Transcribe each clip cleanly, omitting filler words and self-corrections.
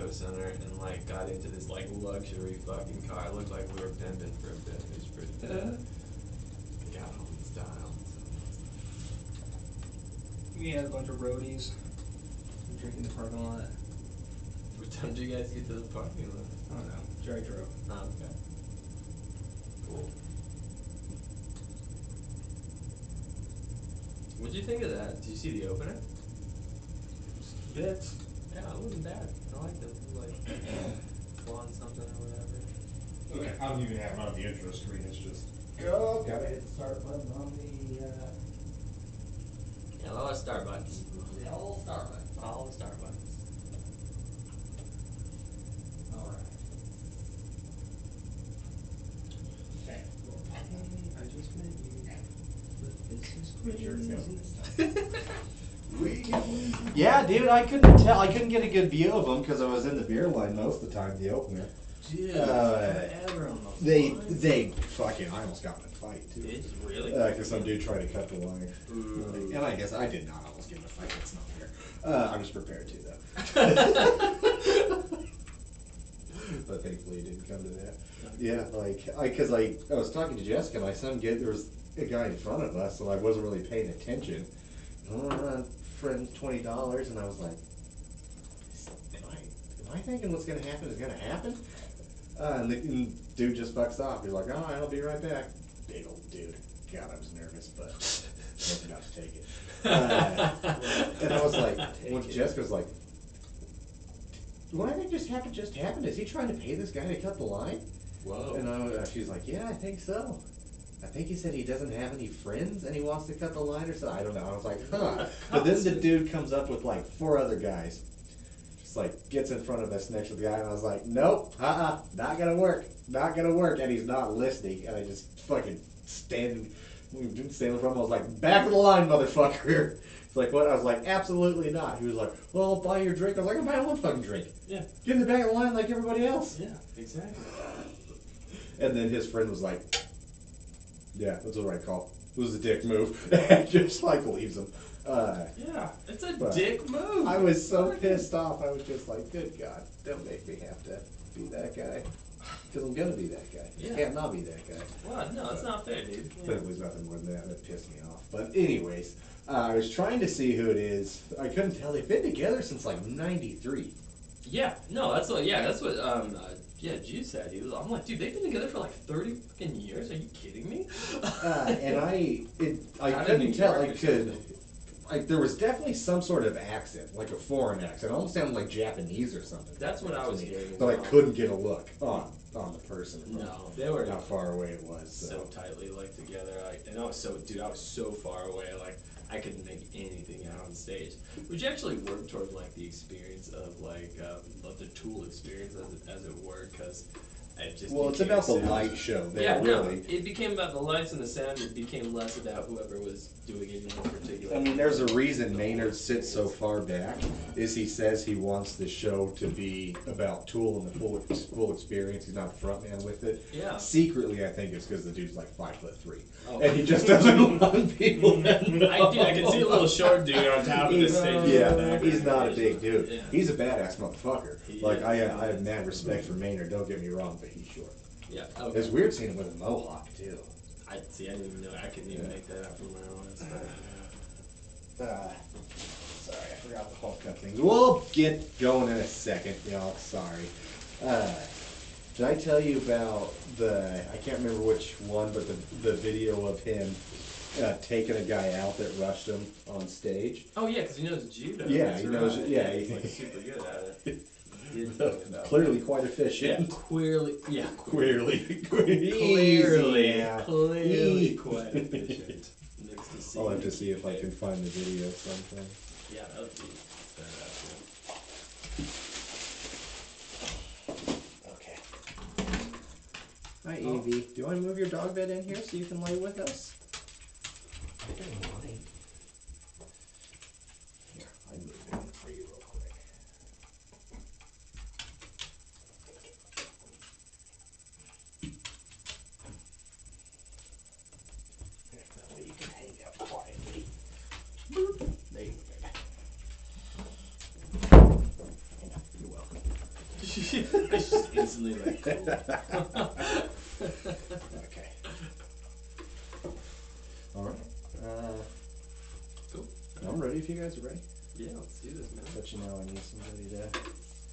Auto Center and like got into this like luxury fucking car. It looked like we were pimping for a bit. It was pretty bad. Got home in style. We had a bunch of roadies drinking in the parking lot. What time did you guys get to the parking lot? I don't know. Jerry drove. Oh, okay. Cool. What'd you think of that? Did you see the opener? Bits. Yeah, it wasn't bad. I liked it. It was like blonde something or whatever. Okay, I don't even have it on the intro screen. It's just go. Gotta hit the start button on the Yeah, all the star buttons. the old start button. All the star buttons. All right. Okay. I just met you. But this is Make sure it's crazy. Yeah, dude, I couldn't tell. I couldn't get a good view of them because I was in the beer line most of the time. The opener. Dude, Forever on those They fucking. I almost got in a fight too. Did you really? Because some dude tried to cut the line. Ooh. And I guess I did not almost get in a fight. That's not fair. I was prepared to though. But thankfully it didn't come to that. Yeah, because I was talking to Jessica and I saw him there was a guy in front of us and I wasn't really paying attention. Friend $20 and I was like, am I thinking what's gonna happen is gonna happen? And the dude just bucks off. He's like, alright, I'll be right back. Big old dude. God, I was nervous, but wasn't enough to take it. And I was like, when Jessica was like, what I think just happened. Is he trying to pay this guy to cut the line? Whoa. And she's like, yeah, I think so. I think he said he doesn't have any friends and he wants to cut the line or something. I don't know. I was like, huh. But then the dude comes up with like 4 other guys. Just like gets in front of us next to the guy and I was like, nope, not gonna work. Not gonna work. And he's not listening. And I just fucking standing in front of him. I was like, back of the line, motherfucker. It's like, what? I was like, absolutely not. He was like, well, I'll buy your drink. I was like, I'll buy one fucking drink. Yeah. Get in the back of the line like everybody else. Yeah, exactly. And then his friend was like, yeah, that's the right call. It was a dick move. And just like leaves him. Yeah, it's a dick move. I was so pissed off. I was just like, good God, don't make me have to be that guy. Because I'm going to be that guy. Yeah. I can't not be that guy. Well, no, it's not fair, dude. Yeah. But it was nothing more than that. That pissed me off. But anyways, I was trying to see who it is. I couldn't tell. They've been together since like '93. Yeah, no, that's what Jude said. I'm like, dude, they've been together for like 30 fucking years. Are you kidding me? And I couldn't tell. There was definitely some sort of accent, like a foreign accent. It almost sounded like Japanese or something. That's what I was hearing. But I couldn't get a look on the person. No, they were how far away it was. So tightly like together. And I was so far away. Like I couldn't make anything out on stage. Which actually worked toward like the experience of the Tool experience as it were, because it just it's about the light show. Yeah, really. No, it became about the lights and the sound. It became less about whoever was doing it in particular. I mean, there's a reason Maynard sits so far back. Is he says he wants the show to be about Tool and the full experience. He's not the front man with it. Yeah. Secretly, I think it's because the dude's like 5'3", and he just doesn't want people. I can see a little short dude on top of this stage. Yeah, he's not a big dude. Yeah. He's a badass motherfucker. I have mad respect for Maynard. Don't get me wrong, but he's short. Yeah. Okay. It's weird seeing him with a mohawk too. I didn't even know. I couldn't even make that out from where I was. Sorry, I forgot the Hulk cut things. We'll get going in a second, y'all. Sorry. Did I tell you about I can't remember which one, but the video of him taking a guy out that rushed him on stage? Oh yeah, because he knows judo. Yeah, he knows. Right. Yeah, he's like super good at it. Clearly quite efficient. Yeah, clearly quite efficient. I'll have to see if I can find the video sometime. Yeah, that would be fantastic. Okay. Hi, Evie. Do you want to move your dog bed in here so you can lay with us? I don't mind. Here, I move it in for you real quick. That way you can hang out quietly. Boop. There you go. You're welcome. It's just instantly like cool. Okay. Alright. Cool. I'm ready if you guys are ready. Yeah, let's do this, man. But you know I need somebody to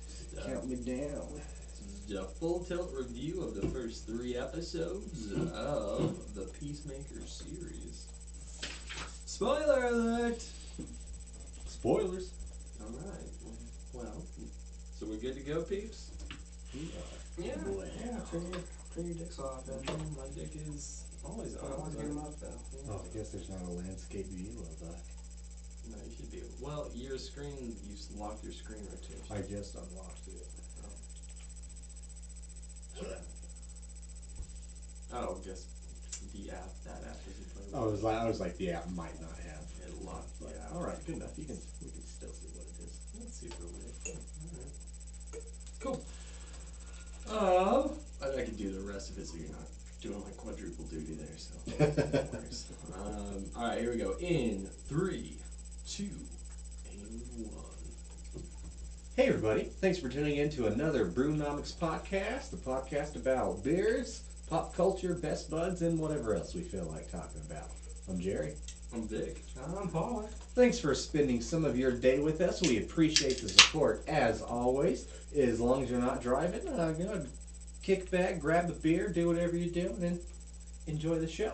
Just, count me down. This is a full tilt review of the first 3 episodes of the Peacemaker series. Spoiler alert! Spoilers. Alright, well, so we're good to go, peeps? Yeah, Boy. yeah, turn your dicks off, man. My dick is always I on. always get them up, though. Oh, I guess there's not a landscape view of No, you should be. Well, your screen, you locked your screen rotation. I just unlocked it. Oh, I guess the app, that app doesn't play with I was like, the app might not have. it locked the app. Alright, good enough. We can still see what it is. That's super weird. Alright. Cool. I can do the rest of it so you're not doing like quadruple duty there, so no worries. Alright, here we go. In 3, 2, and 1. Hey everybody, thanks for tuning in to another Brewnomics podcast, the podcast about beers, pop culture, best buds, and whatever else we feel like talking about. I'm Jerry. I'm Vic. I'm Paul. Thanks for spending some of your day with us. We appreciate the support as always. As long as you're not driving, kick back, grab a beer, do whatever you do, and enjoy the show.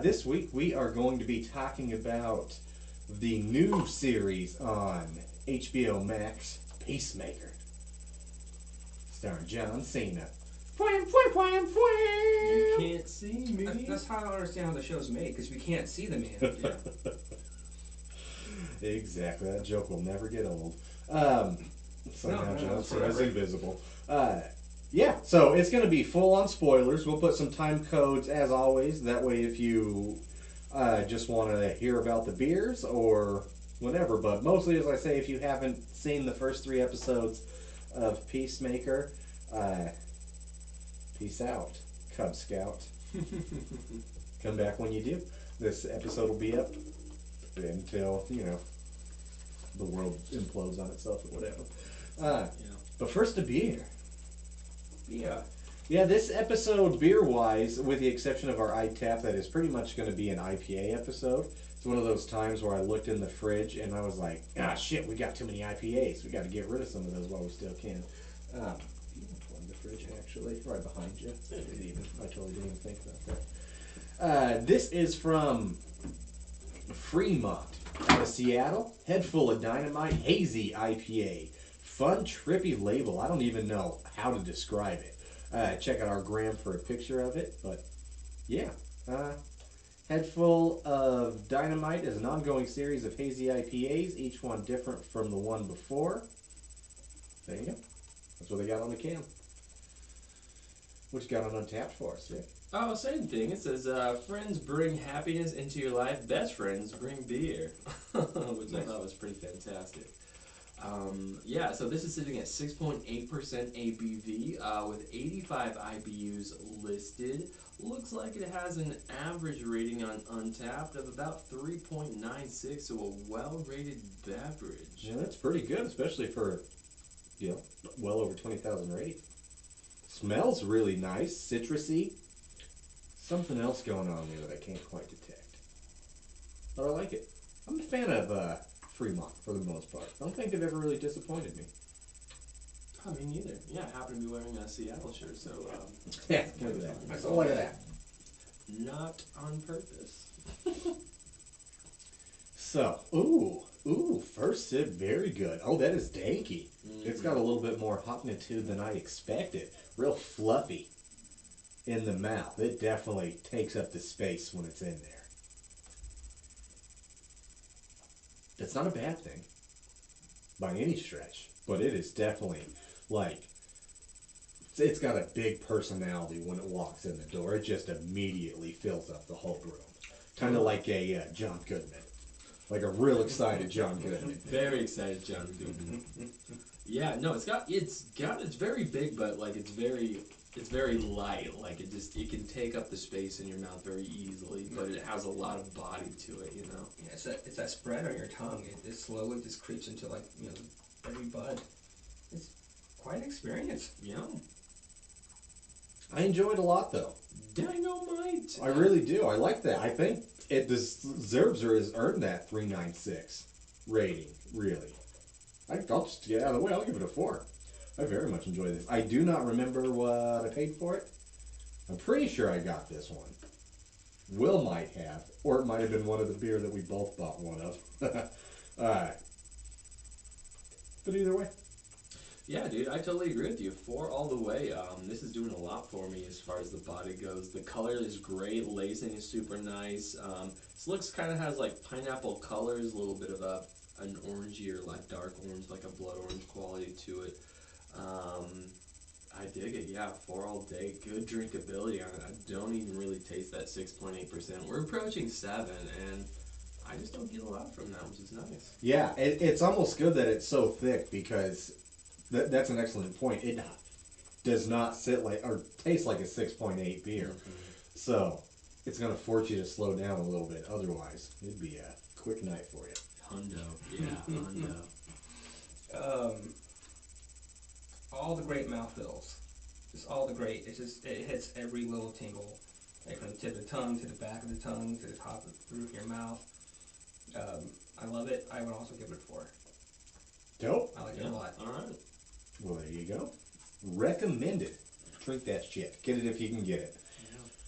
This week we are going to be talking about the new series on HBO Max, Peacemaker, starring John Cena. You can't see me. That's how I don't understand how the show's made, because we can't see the man. Yeah. Exactly, that joke will never get old. Somehow No, John it's Cena's forever. invisible. Yeah, so it's going to be full on spoilers. We'll put some time codes as always. That way, if you just want to hear about the beers or whatever. But mostly, as I say, if you haven't seen the first 3 episodes of Peacemaker, peace out, Cub Scout. Come back when you do. This episode will be up until, the world implodes on itself or whatever. Yeah. But first, a beer. Yeah. Yeah, this episode, beer-wise, with the exception of our Untappd, that is pretty much going to be an IPA episode. It's one of those times where I looked in the fridge and I was like, shit, we got too many IPAs. We got to get rid of some of those while we still can. You can plug the fridge, actually, right behind you. I totally didn't even think about that. This is from Fremont, out of Seattle. Head full of dynamite, hazy IPA. Fun, trippy label. I don't even know how to describe it. Check out our gram for a picture of it. But yeah, Head Full of Dynamite is an ongoing series of hazy IPAs, each one different from the one before. There you go. That's what they got on the can. What you got on Untappd for us, Rick? Oh, same thing. It says, friends bring happiness into your life. Best friends bring beer. Which I thought was pretty fantastic. Yeah, so this is sitting at 6.8% ABV with 85 IBUs listed. Looks like it has an average rating on Untappd of about 3.96, so a well-rated beverage. Yeah, that's pretty good, especially for, well over 20,000 ratings. Smells really nice, citrusy. Something else going on there that I can't quite detect. But I like it. I'm a fan of Fremont for the most part. I don't think they've ever really disappointed me. Oh, me neither. Yeah, I happen to be wearing a Seattle shirt, so Yeah, look at that. Oh, look at that. not on purpose. So, first sip, very good. Oh, that is danky. It's got a little bit more hoppitude than I expected. Real fluffy in the mouth. It definitely takes up the space when it's in there. That's not a bad thing by any stretch, but it is definitely it's got a big personality when it walks in the door. It just immediately fills up the whole room. Kind of like a John Goodman. Like a real excited John Goodman. Very excited, John Goodman. Yeah, no, it's very big, but like it's very light. Like it can take up the space in your mouth very easily, but it has a lot of body to it, Yeah, it's that spread on your tongue. It slowly just creeps into every bud. It's quite an experience. Yeah. I enjoy it a lot though. Dynamite. I really do. I like that. I think it deserves or has earned that 3.96 rating. Really. I'll just get out of the way. I'll give it a 4. I very much enjoy this. I do not remember what I paid for it. I'm pretty sure I got this one. Will might have, or it might have been one of the beer that we both bought one of. But either way, Yeah, dude, I totally agree with you. 4 all the way. This is doing a lot for me as far as the body goes. The color is great. Lacing is super nice. This looks kind of has like pineapple colors, a little bit of an orangey or like dark orange, like a blood orange quality to it. I dig it. Yeah, 4 all day. Good drinkability on it. I don't even really taste that 6.8%. We're approaching 7, and I just don't get a lot from that, which is nice. yeah, it's almost good that it's so thick because that's an excellent point. It does not sit like or taste like a 6.8 beer. So it's gonna force you to slow down a little bit. Otherwise, it'd be a quick night for you. Hundo. Yeah, hundo. All the great mouthfeels. Just all the great. It's just, it hits every little tingle. Like from the tip of the tongue to the back of the tongue to the top of the roof of your mouth. I love it. I would also give it a 4. Dope. I like it a lot. Alright. Well, there you go. Recommended. Drink that shit. Get it if you can get it.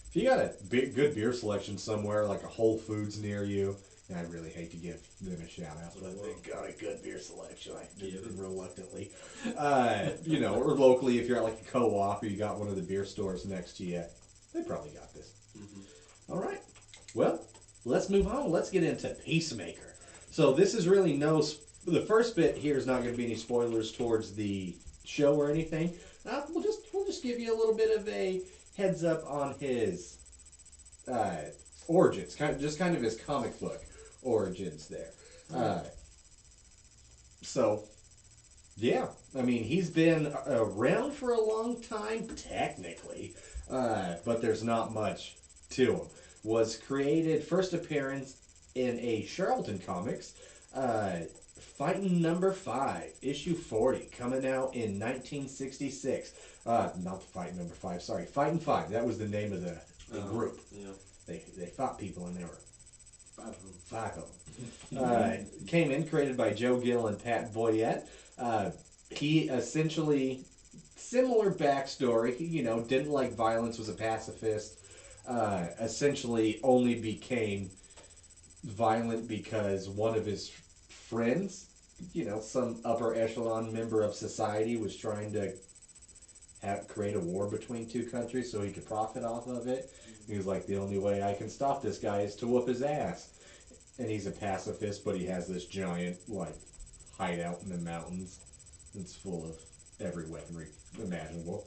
If you got a good beer selection somewhere, like a Whole Foods near you, and I really hate to give them a shout out, but they got a good beer selection. I do it reluctantly. You know, or locally, if you're at like a co-op or you got one of the beer stores next to you, they probably got this. All right. Well, let's move on. Let's get into Peacemaker. So this is really the first bit here is not going to be any spoilers towards the show or anything. We'll just give you a little bit of a heads up on his origins, kind of his comic book origins there. So, yeah, I mean he's been around for a long time technically, but there's not much to him. Was created first appearance in a Charlton Comics. Fighting number 5, issue 40, coming out in 1966. Not the Fighting number 5, sorry, Fighting 5. That was the name of the group. Yeah. They fought people and there were 5 of them. Came in, created by Joe Gill and Pat Boyette. He essentially, similar backstory, he, didn't like violence, was a pacifist. Essentially only became violent because one of his friends, some upper echelon member of society was trying to create a war between two countries so he could profit off of it. He was like, the only way I can stop this guy is to whoop his ass. And he's a pacifist, but he has this giant, hideout in the mountains. It's full of every weaponry imaginable.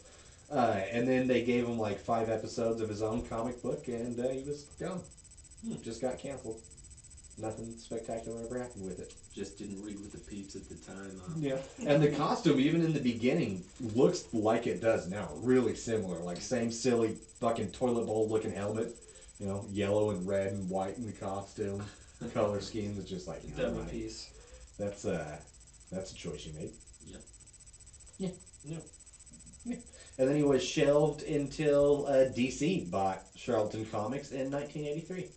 And then they gave him, 5 episodes of his own comic book, and he was gone. Just got canceled. Nothing spectacular ever happened with it. Just didn't read with the peeps at the time. Yeah, and the costume, even in the beginning, looks like it does now. Really similar, same silly fucking toilet bowl looking helmet. Yellow and red and white in the costume. Color scheme is just Double piece. That's a choice you made. Yeah. Yeah. And then he was shelved until DC bought Charlton Comics in 1983.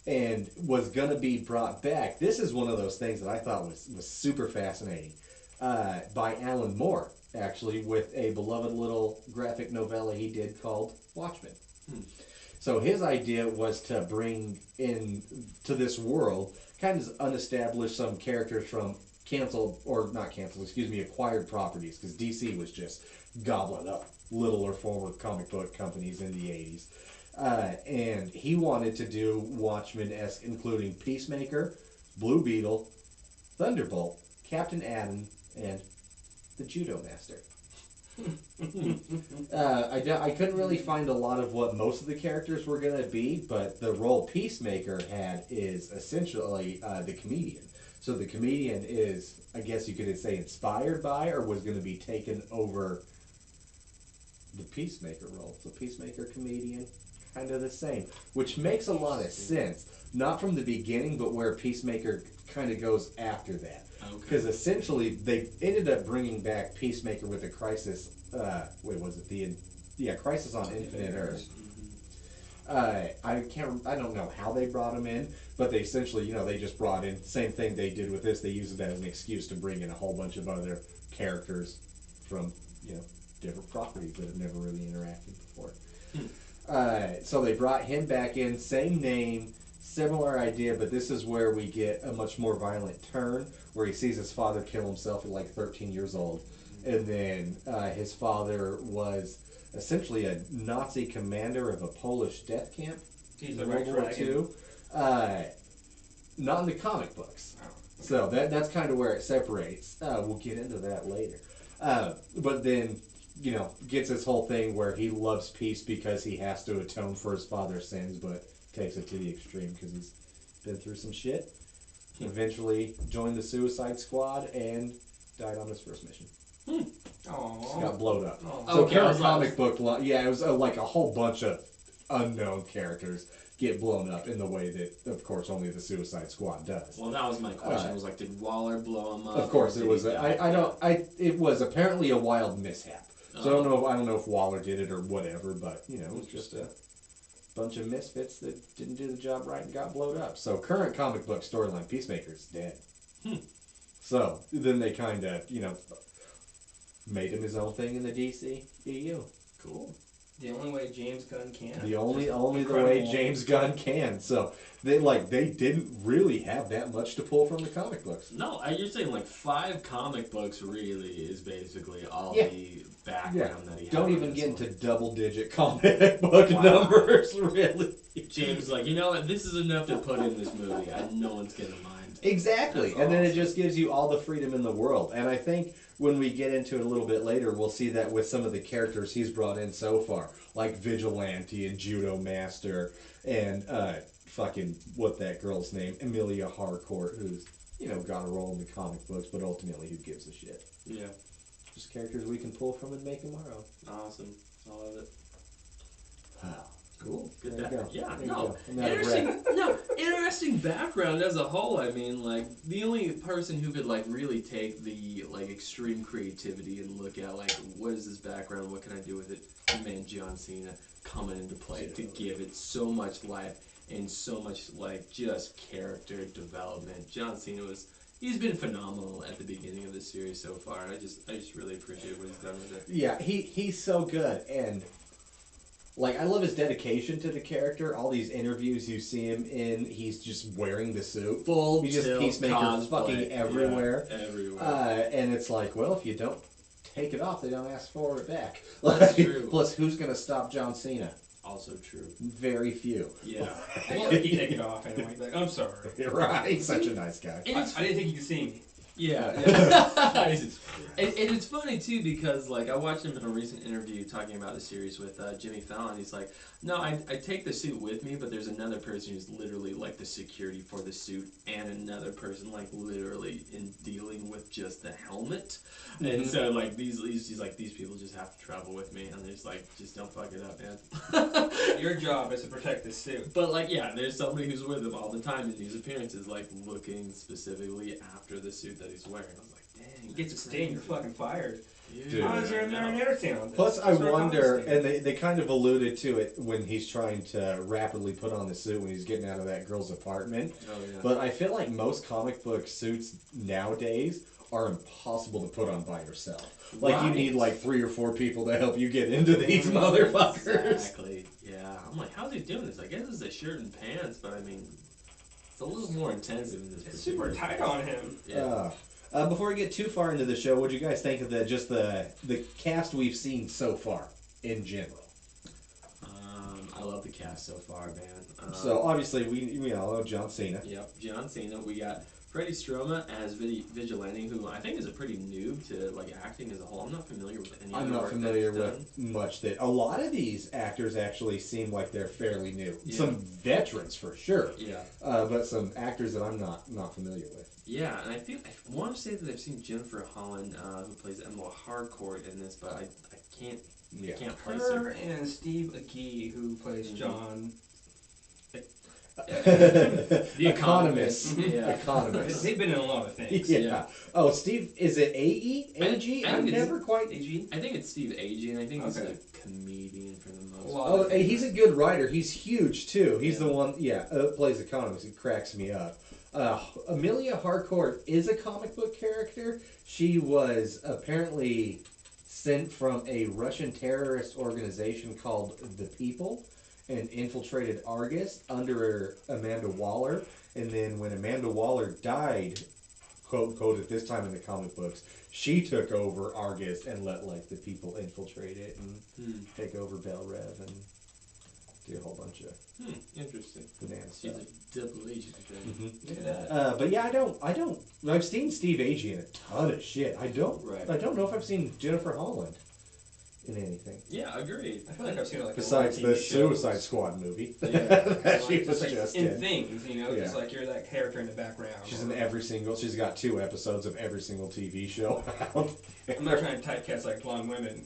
And was gonna be brought back. This is one of those things that I thought was super fascinating. By Alan Moore, actually, with a beloved little graphic novella he did called Watchmen. So his idea was to bring in to this world kind of unestablished some characters from acquired properties, because DC was just gobbling up little or former comic book companies in the 80s. And he wanted to do Watchmen-esque, including Peacemaker, Blue Beetle, Thunderbolt, Captain Atom, and the Judo Master. I couldn't really find a lot of what most of the characters were going to be, but the role Peacemaker had is essentially the comedian. So the comedian is, I guess you could say, inspired by or was going to be taken over the Peacemaker role. So Peacemaker, comedian, kind of the same, which makes a lot of sense. Not from the beginning, but where Peacemaker kind of goes after that. Because essentially, they ended up bringing back Peacemaker with a Crisis. Wait, was it Crisis on Infinite Earth? I don't know how they brought him in, but they essentially, they just brought in same thing they did with this. They used it as an excuse to bring in a whole bunch of other characters from, different properties that have never really interacted before. So they brought him back in, same name, similar idea, but this is where we get a much more violent turn, where he sees his father kill himself at like 13 years old, and then his father was essentially a Nazi commander of a Polish death camp in World War II. Not in the comic books. So that's kind of where it separates. We'll get into that later. But then, gets this whole thing where he loves peace because he has to atone for his father's sins, but takes it to the extreme because he's been through some shit. Eventually joined the Suicide Squad and died on his first mission. Aww. Got blown up. Aww. So Okay, current comic book, it was like a whole bunch of unknown characters get blown up in the way that, of course, only the Suicide Squad does. Well, that was my question. It was like, did Waller blow him up? Of course, it was. It was apparently a wild mishap. So I don't know if Waller did it or whatever, but it was just a bunch of misfits that didn't do the job right and got blown up. So current comic book storyline, Peacemaker's dead. So then they kind of, made him his own thing in the DC EU. Cool. The only way James Gunn can. The only the way James Gunn can. So they didn't really have that much to pull from the comic books. No, you're saying like 5 comic books really is basically all the background that he had. Don't even get into double-digit comic book numbers, really. James is like, you know what? This is enough to put in this movie. No one's gonna mind. Exactly. That's and then it awesome. just gives you all the freedom in the world. And I think when we get into it a little bit later, we'll see that with some of the characters he's brought in so far, like Vigilante and Judo Master and what that girl's name, Emilia Harcourt, who's got a role in the comic books, but ultimately who gives a shit? Yeah. Just characters we can pull from and make them our own. Awesome. I love it. Cool. Good. There you go. Yeah. There you No. go. I'm out of Interesting. breath. No. Interesting background as a whole. I mean, like the only person who could like really take the like extreme creativity and look at like what is this background? What can I do with it? Man, John Cena coming into play to give it so much life and so much like just character development. John Cena he's been phenomenal at the beginning of the series so far. I just really appreciate what he's done with it. Yeah, he's so good, and like I love his dedication to the character. All these interviews you see him in, he's just wearing the suit. Full He's just tilt Peacemaker cosplay. fucking everywhere. Yeah, everywhere. And it's like, well, if you don't take it off, they don't ask for it back. That's true. Plus, who's gonna stop John Cena? Also true. Very few. Yeah. Well, he'd take it off anyway. Like, I'm sorry. Right. He's such a nice guy. I didn't think you could see me. Yeah. And it's funny too because like I watched him in a recent interview talking about the series with Jimmy Fallon. He's like, no, I take the suit with me, but there's another person who's literally like the security for the suit, and another person like literally in dealing with just the helmet. And so like these people just have to travel with me, and they're just like, just don't fuck it up, man. Your job is to protect the suit. But like, yeah, there's somebody who's with him all the time in these appearances, like looking specifically after the suit that he's wearing. I was like, dang. You get to stay and you're fucking fired. Dude. How is there an entertainment on this? Plus, I That's what wonder, understand. and they kind of alluded to it when he's trying to rapidly put on the suit when he's getting out of that girl's apartment. Oh yeah. But I feel like most comic book suits nowadays are impossible to put on by yourself. Like you Right. need like 3 or 4 people to help you get into these motherfuckers. Exactly. Yeah. I'm like, how's he doing this? I guess it's a shirt and pants, but I mean, it's a little more intensive in this. It's super tight on him. Yeah. Before we get too far into the show, what do you guys think of the cast we've seen so far in general? I love the cast so far, man. So obviously we all know John Cena. Yep, John Cena. We got Freddie Stroma as Vigilante, who I think is a pretty noob to like acting as a whole. I'm not familiar with any. I'm other not work familiar that he's with much that. A lot of these actors actually seem like they're fairly new. Yeah. Some veterans for sure, done. Yeah. but some actors that I'm not familiar with. Yeah, and I want to say that I've seen Jennifer Holland, who plays Emma Harcourt in this, but I can't Yeah. can't place Her her. and Steve Agee, who plays Mhm. John. The Economist. Economist. Yeah. Economist. They've been in a lot of things. Yeah. Yeah. Oh, Steve, is it A.E.? A.G.? I I've think it's- never quite. Agee. I think it's Steve Agee, and I think he's Okay. a comedian for the most Well, part. Oh, hey, he's a good writer. He's huge too. He's Yeah. the one, plays Economist. He cracks me up. Amelia Harcourt is a comic book character. She was apparently sent from a Russian terrorist organization called The People and infiltrated Argus under Amanda Waller. And then when Amanda Waller died, quote unquote, at this time in the comic books, she took over Argus and let like the people infiltrate it and take over Bell Rev and do a whole bunch of Interesting. banana She's stuff. a double agent then. Mhm. Look at that. But yeah, I don't. I've seen Steve Agee in a ton of shit. I don't know if I've seen Jennifer Holland in anything Yeah, agreed. I feel like I've seen her like besides in the TV Suicide shows. Squad movie Yeah. that she Like, was like just in in. things, you know, just Yeah. like you're that character in the background. She's or- in every single. She's got 2 episodes of every single TV show out. I'm not trying to typecast like blonde women.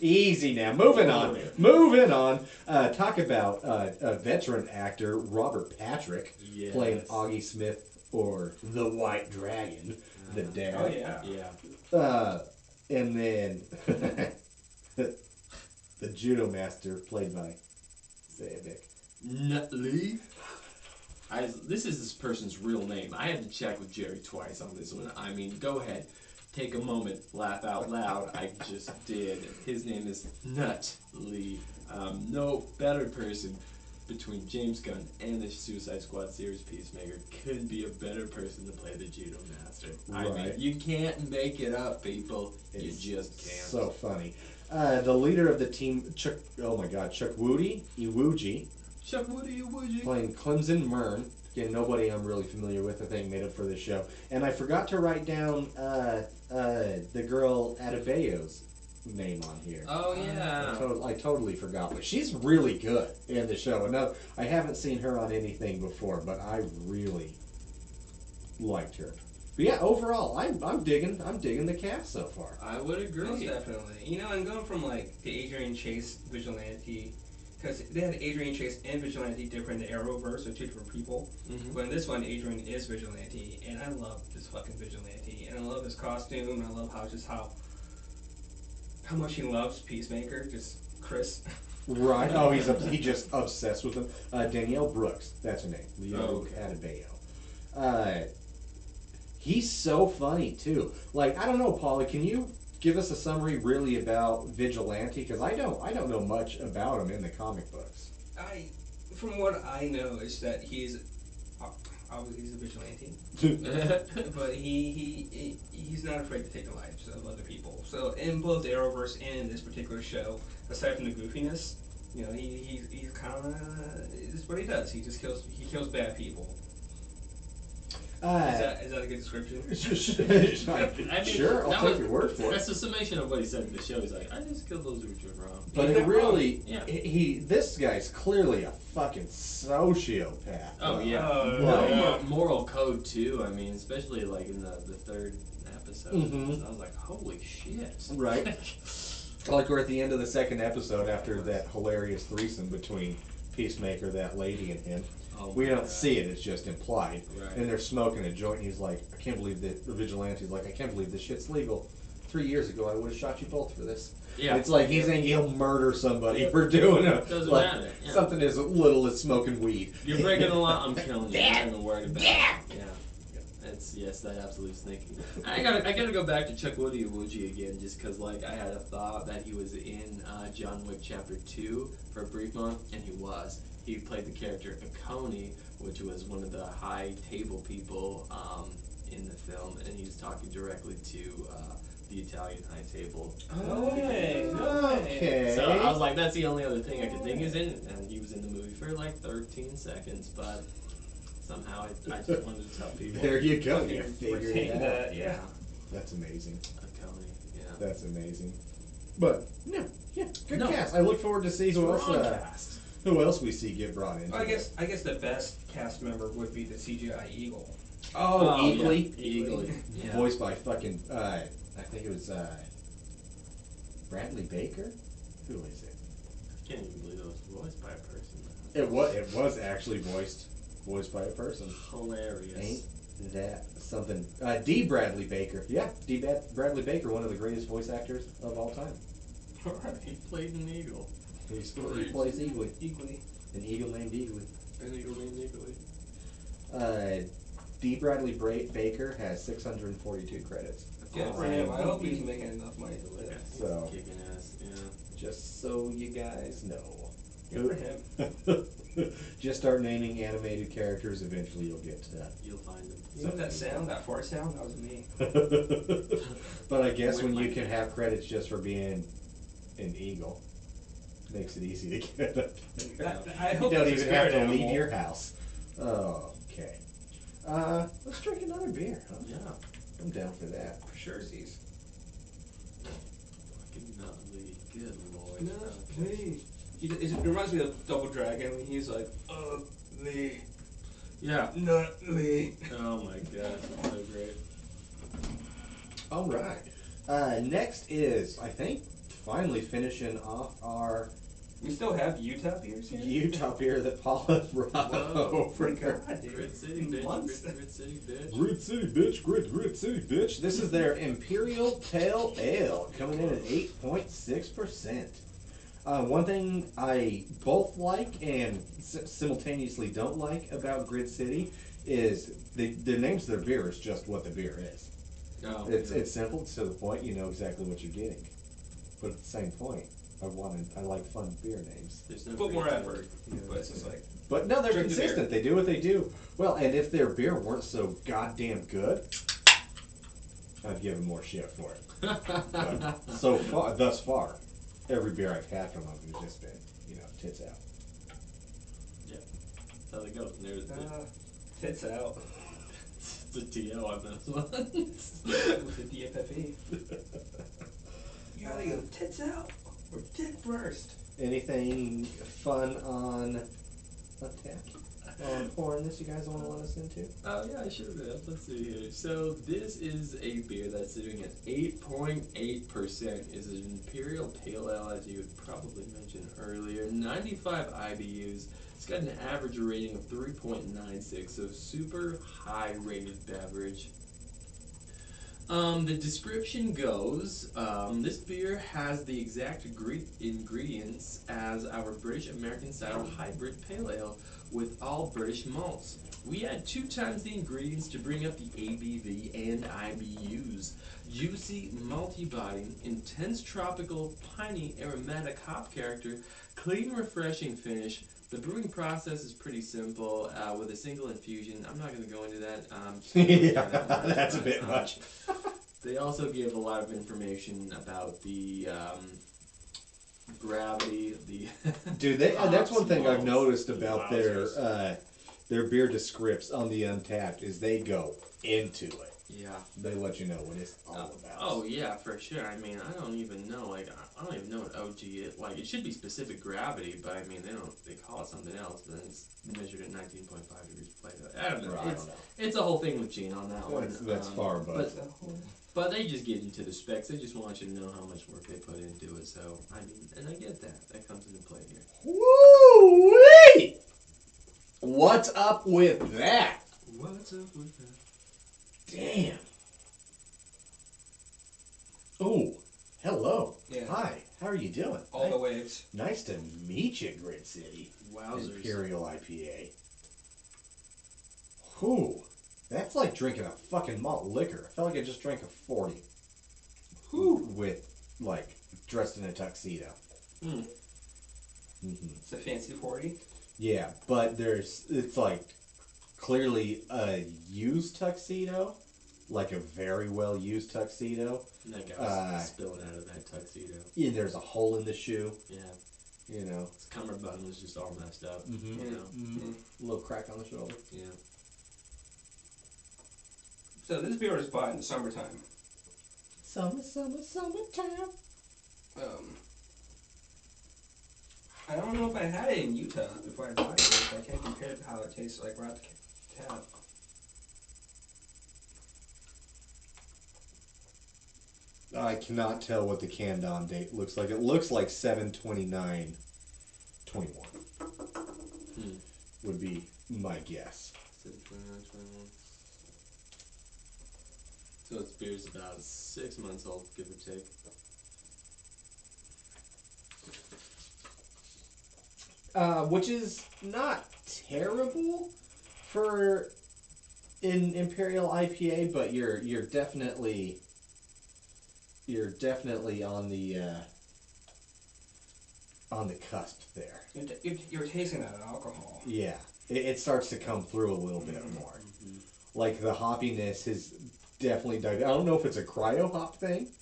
Easy now. Moving on. Moving on. Talk about a veteran actor, Robert Patrick, Yes. playing Augie Smith or the White Dragon, the dad. Oh yeah. Yeah. And then the judo master played by Zayabik. Nutley. This is this person's real name. I had to check with Jerry twice on this one. I mean, go ahead. Take a moment, laugh out loud. I just did. His name is Nutley. No better person between James Gunn and the Suicide Squad series Peacemaker couldn't be a better person to play the judo master. I mean, Right. you can't make it up, people. You It's just can't. So funny. The leader of the team, Chuck Iwuji, Chuck Woody, would you? playing Clemson Mern. Again, nobody I'm really familiar with, I think, made up for this show. And I forgot to write down the girl Adebayo's name on here. Oh yeah. I totally forgot, but she's really good in the show. No, I haven't seen her on anything before, but I really liked her. But yeah, overall, I'm digging the cast so far. I would agree. Most definitely. You know, and going from like the Adrian Chase vigilante, because they had Adrian Chase and vigilante different in the Arrowverse, so 2 different people. Mhm. But in this one, Adrian is vigilante, and I love this fucking vigilante, and I love his costume, and I love how much he loves Peacemaker, just Chris. Right. Oh, he just obsessed with him. Danielle Brooks, that's her name. The Oh, okay. Adebayo. He's so funny too. Like, I don't know, Paula, can you give us a summary really about Vigilante? Because I don't know much about him in the comic books. From what I know, is that he's obviously he's a vigilante, but he's not afraid to take the lives of other people. So in both the Arrowverse and this particular show, aside from the goofiness, you know, he's kind of this is what he does. He kills bad people. Is that a good description? I mean, Sure, I'll that take was- your word for it. That's a summation of what he said in the show. He's like, I just killed those who were wrong. But He's it not really, wrong. Yeah. this guy's clearly a fucking sociopath. Oh yeah, Oh, moral code too. I mean, especially like in the 3rd episode. Mhm. I was like, holy shit. Right. Like we're at the end of the 2nd episode after that hilarious threesome between Peacemaker, that lady, and him. Oh We my don't God. see it; it's just implied. Right. And they're smoking a joint, and he's like, "I can't believe that." The vigilante's like, "I can't believe this shit's legal. 3 years ago, I would have shot you both for this." Yeah. It's like he's saying he'll murder somebody for doing Doesn't matter, yeah. something as little as smoking weed. You're breaking the law. I'm killing you. I'm not even worried about it. Yeah. Yes, that absolute sneaky. I gotta go back to Chuck Iwuji again, just because like I had a thought that he was in John Wick Chapter 2 for a brief moment, and he was. He played the character Akoni, which was one of the high table people in the film, and he was talking directly to the Italian high table. Okay. Okay. So I was like, that's the only other thing I could think is in it, and he was in the movie for like 13 seconds, but somehow I just wanted to tell people. There you go. Okay, You figured retain it out. that, yeah. That's amazing. Akoni, yeah. That's amazing. But yeah, good No. cast. I look forward to see who else. Strong cast. Who else we see get brought in? Well, I guess the best cast member would be the CGI Eagle. Oh, Eagly. Yeah. Eagly. Yeah. Voiced by fucking I think it was Bradley Baker? Who is it? I can't even believe it was voiced by a person. It was actually voiced by a person. Hilarious. Ain't that something? D. Bradley Baker. Yeah, Bradley Baker, one of the greatest voice actors of all time. Alright. He played an eagle. He plays Eagly. Equally. An eagle named Eagly. An eagle named Eagly. D. Bradley Baker has 642 credits. Good for him. I hope he's making enough money to live. So, Kicking ass, yeah. just so you guys know. Good for him. Just start naming animated characters. Eventually, you'll get to that. You'll find him. You know that sound, that fart sound? That was me. But I guess when you can have credits just for being an eagle, makes it easy to get it. I You hope don't that's a even have to spirit leave animal. your house. Okay. Let's drink another beer, huh? Yeah. I'm down for that. For sure, Z's. Fucking Nutley. Good lord. Nutley. It reminds me of Double Dragon when he's like, Lee. Yeah. Nutley. Oh my god. So great. All right. Next is, I think, finally finishing off our We still have Utah beers here? Utah beer that Paula brought Whoa. over. God, dude. Grid City, bitch. Months. Grid City, bitch. Grid City, bitch. Grid City, bitch. This is their Imperial Pale Ale, coming in at 8.6%. One thing I both like and simultaneously don't like about Grid City is the names of their beer is just what the beer is. Oh, It's simple, it's to the point, you know exactly what you're getting. But at the same point, I like fun beer names. There's no Put more creativity. effort. But it's just like, But no, they're Drink the beer. consistent. They do what they do. Well, and if their beer weren't so goddamn good, I'd give them more shit for it. But thus far, every beer I've had from them has just been, tits out. That's how they go. There's tits out. the TL on this one. With the DFFE. You gotta go tits out or tit burst. Anything fun on Untappd? On porn that you guys want to let us into? Oh yeah, I should have. Let's see here. So this is a beer that's sitting at 8.8%. Is an Imperial Pale Ale, as you had probably mentioned earlier. 95 IBUs. It's got an average rating of 3.96, so super high rated beverage. The description goes, this beer has the exact ingredients as our British American style hybrid pale ale with all British malts. We add 2 times the ingredients to bring up the ABV and IBUs. Juicy, malty body, intense tropical, piney, aromatic hop character, clean, refreshing finish. The brewing process is pretty simple with a single infusion. I'm not going to go into that. Yeah, that's a bit much. They also give a lot of information about the gravity, the Dude, that's one thing I've malts. noticed about Wowzers. their beer descripts on the Untappd is they go into it. Yeah. They let you know what it's all about. Oh yeah, for sure. I mean, I don't even know. Like, I don't even know what OG is. Like, it should be specific gravity, but I mean, they call it something else. But then it's measured at 19.5 degrees Plato. I don't know. Right, I don't know. It's a whole thing with Gene on that one. That's far, but But they just get into the specs. They just want you to know how much work they put into it. So I mean, and I get that. That comes into play here. woo-wee! What's up with that? What's up with that? Damn. Oh, hello. Yeah. Hi. How are you doing? All the waves. Nice to meet you, Grid City. Wowzers. Imperial IPA. Whew. That's like drinking a fucking malt liquor. I felt like I just drank a 40. Whew. With, like, dressed in a tuxedo. Mm. Mm-hmm. It's a fancy 40. Yeah, but it's like clearly a used tuxedo, like a very well used tuxedo. And that guy was spilling out of that tuxedo. Yeah, there's a hole in the shoe, Yeah. you know. His cummerbund was just all messed up. Mm-hmm. You know? Mm-hmm. A little crack on the shoulder. Yeah. So this beer was bought in the summertime. Summertime. I don't know if I had it in Utah before I bought it, so I can't compare it to how it tastes like right off the tap. I cannot tell what the canned on date looks like. It looks like 7/29/21 would be my guess. 7/29/21. So this beer's about 6 months old, give or take. Which is not terrible for an Imperial IPA, but you're definitely on the cusp there. You're tasting that alcohol. Yeah, it starts to come through a little bit more. Like the hoppiness has definitely died. I don't know if it's a cryo hop thing,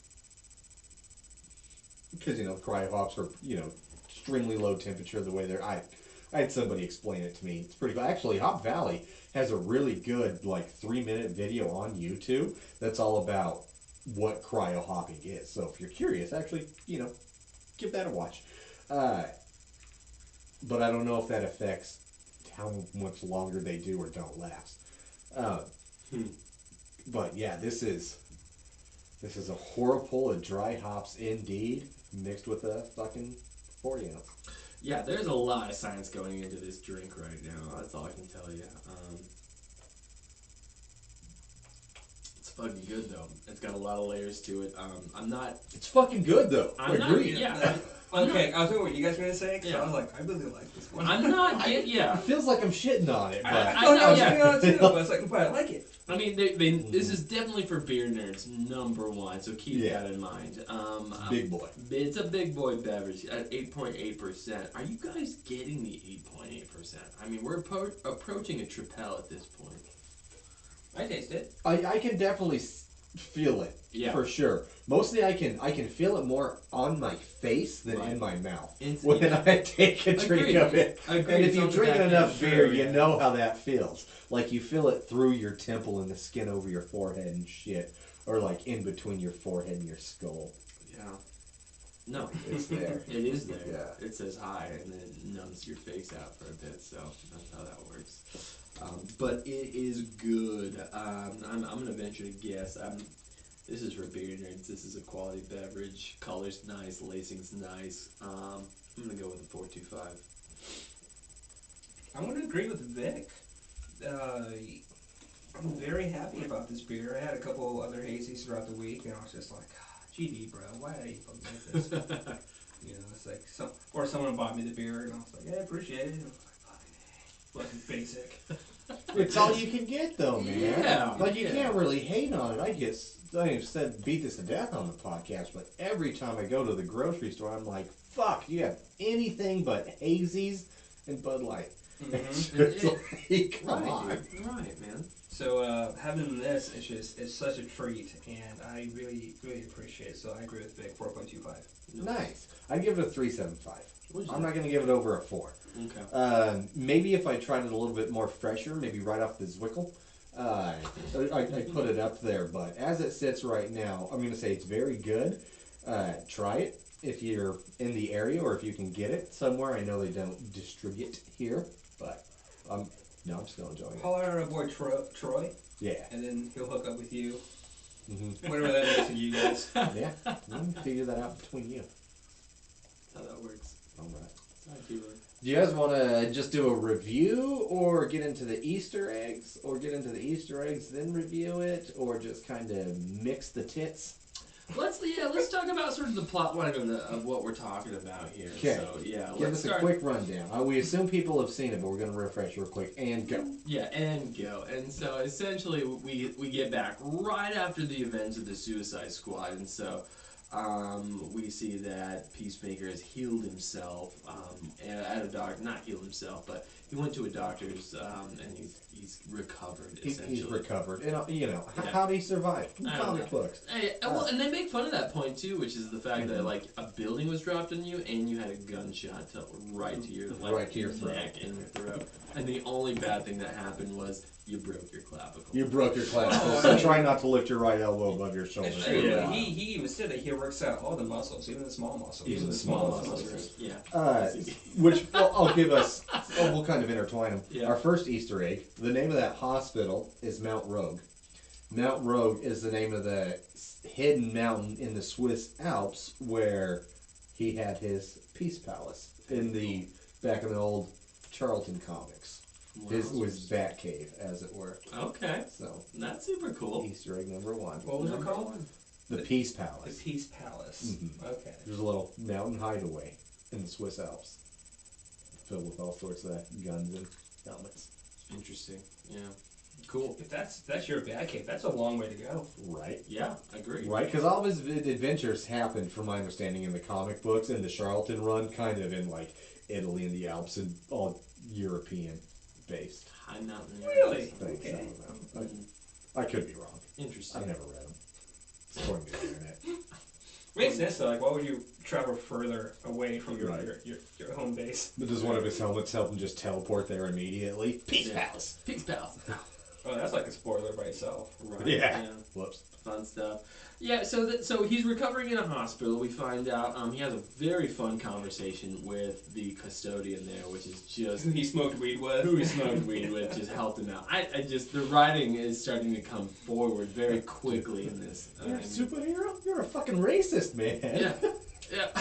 because cryo hops are extremely low temperature the way they're. I had somebody explain it to me. It's pretty cool. Actually, Hop Valley has a really good 3-minute video on YouTube that's all about what cryo hopping is. So if you're curious, actually, give that a watch. But I don't know if that affects how much longer they do or don't last. But yeah, this is a horrible of dry hops indeed, mixed with a fucking 40 ounce. Yeah, there's a lot of science going into this drink right now. That's all I can tell you. It's fucking good though. It's got a lot of layers to it. I'm not. It's fucking good though. I'm not. Agree. Yeah. Okay, I was wondering what you guys were gonna say, because Yeah. I was like, I really like this one. I'm not. Yeah. It feels like I'm shitting on it, but I Oh, no, know, I was yeah. shitting on it too, but it's like, but I like it. I mean, this is definitely for beer nerds, #1. So keep that in mind. big boy. It's a big boy beverage at 8.8%. Are you guys getting the 8.8%? I mean, we're approaching a tripel at this point. I taste it. I can definitely feel it. Yeah. For sure. Mostly I can feel it more on my face than in my mouth when I take a drink Agreed. of it. Agreed. And if It's you've on the drinking back enough end, beer, sure, you yeah. know how that feels. Like you feel it through your temple and the skin over your forehead and shit. Or in between your forehead and your skull. Yeah. No. It's there. It is there. Yeah. It says hi and then numbs your face out for a bit, so that's how that works. But it is good. I'm gonna venture to guess. This is for beer nerds. This is a quality beverage. Color's nice. Lacing's nice. I'm gonna go with a 4.25. I'm gonna agree with Vic. I'm very happy about this beer. I had a couple other hazies throughout the week, and I was just like, GD, bro, why are you fucking like this? It's like someone bought me the beer, and I was like, yeah, I appreciate it. And I was like, fucking basic. It's all you can get though, man. Yeah. You can't really hate on it. I've said beat this to death on the podcast, but every time I go to the grocery store, I'm like, fuck, you have anything but hazies and Bud Light. It's just like, come on. Right, man. So having this it's such a treat, and I really, really appreciate it. So I agree with Vic, 4.25. Nice. I'd give it a 3.75. I'm not going to give it over a 4. Okay. Maybe if I tried it a little bit more fresher, maybe right off the Zwickel, I'd put it up there. But as it sits right now, I'm going to say it's very good. Try it if you're in the area or if you can get it somewhere. I know they don't distribute here, but I'm still enjoying it. Call out our boy Troy, Yeah. and then he'll hook up with you. Mm-hmm. Whatever that is to you guys. Yeah. We can figure that out between you. How that works. All right. Sorry, Do you guys want to just do a review, or get into the Easter eggs, then review it, or just kind of mix the tits? Let's talk about sort of the plot line of what we're talking about here. Okay. So yeah, Give let's us start. a quick rundown. We assume people have seen it, but we're going to refresh real quick and go. Yeah, and go. And so essentially we get back right after the events of the Suicide Squad, and so we see that Peacemaker has healed himself at a doctor. Not healed himself, but he went to a doctor's and he's recovered essentially. He's recovered. And, how did he survive? Comic books. Hey, well, and they make fun of that point too, which is the fact that a building was dropped on you and you had a gunshot right to your neck and your throat. And the only bad thing that happened was you broke your clavicle. You broke your clavicle, so try not to lift your right elbow above your shoulder. That's true. Yeah. He even said that he works out all the muscles, even the small muscles. Even the small muscles. Yeah. Which I'll give us. We'll kind of intertwine them. Yeah. Our first Easter egg. The name of that hospital is Mount Rogue. Mount Rogue is the name of the hidden mountain in the Swiss Alps where he had his Peace Palace back in the old Charlton comics. His was Batcave, as it were. Okay. So That's super cool. Easter egg number 1. What was it called? The Peace Palace. The Peace Palace. Okay. There's a little mountain hideaway in the Swiss Alps, filled with all sorts of guns and helmets. Interesting. Yeah. Cool. If that's your Batcave, that's a long way to go. Right. Yeah, agreed. Right, because all of his adventures happened, from my understanding, in the comic books and the Charlton run, kind of in like Italy and the Alps and all European based. High mountain. Really? Things. Okay. I don't know. I could be wrong. Interesting. I've never read them. It's according to the internet. Makes sense though. Like, why would you travel further away from your Right. your home base? But does one of his helmets help him just teleport there immediately? Peace Palace. Peace Palace. Oh, that's like a spoiler by itself. Right. Yeah. Whoops. Fun stuff. Yeah, so he's recovering in a hospital. We find out he has a very fun conversation with the custodian there, which is just Who he smoked weed with. who he smoked weed with, just helped him out. I just the writing is starting to come forward very quickly in this. You're a superhero? You're a fucking racist, man. Yeah.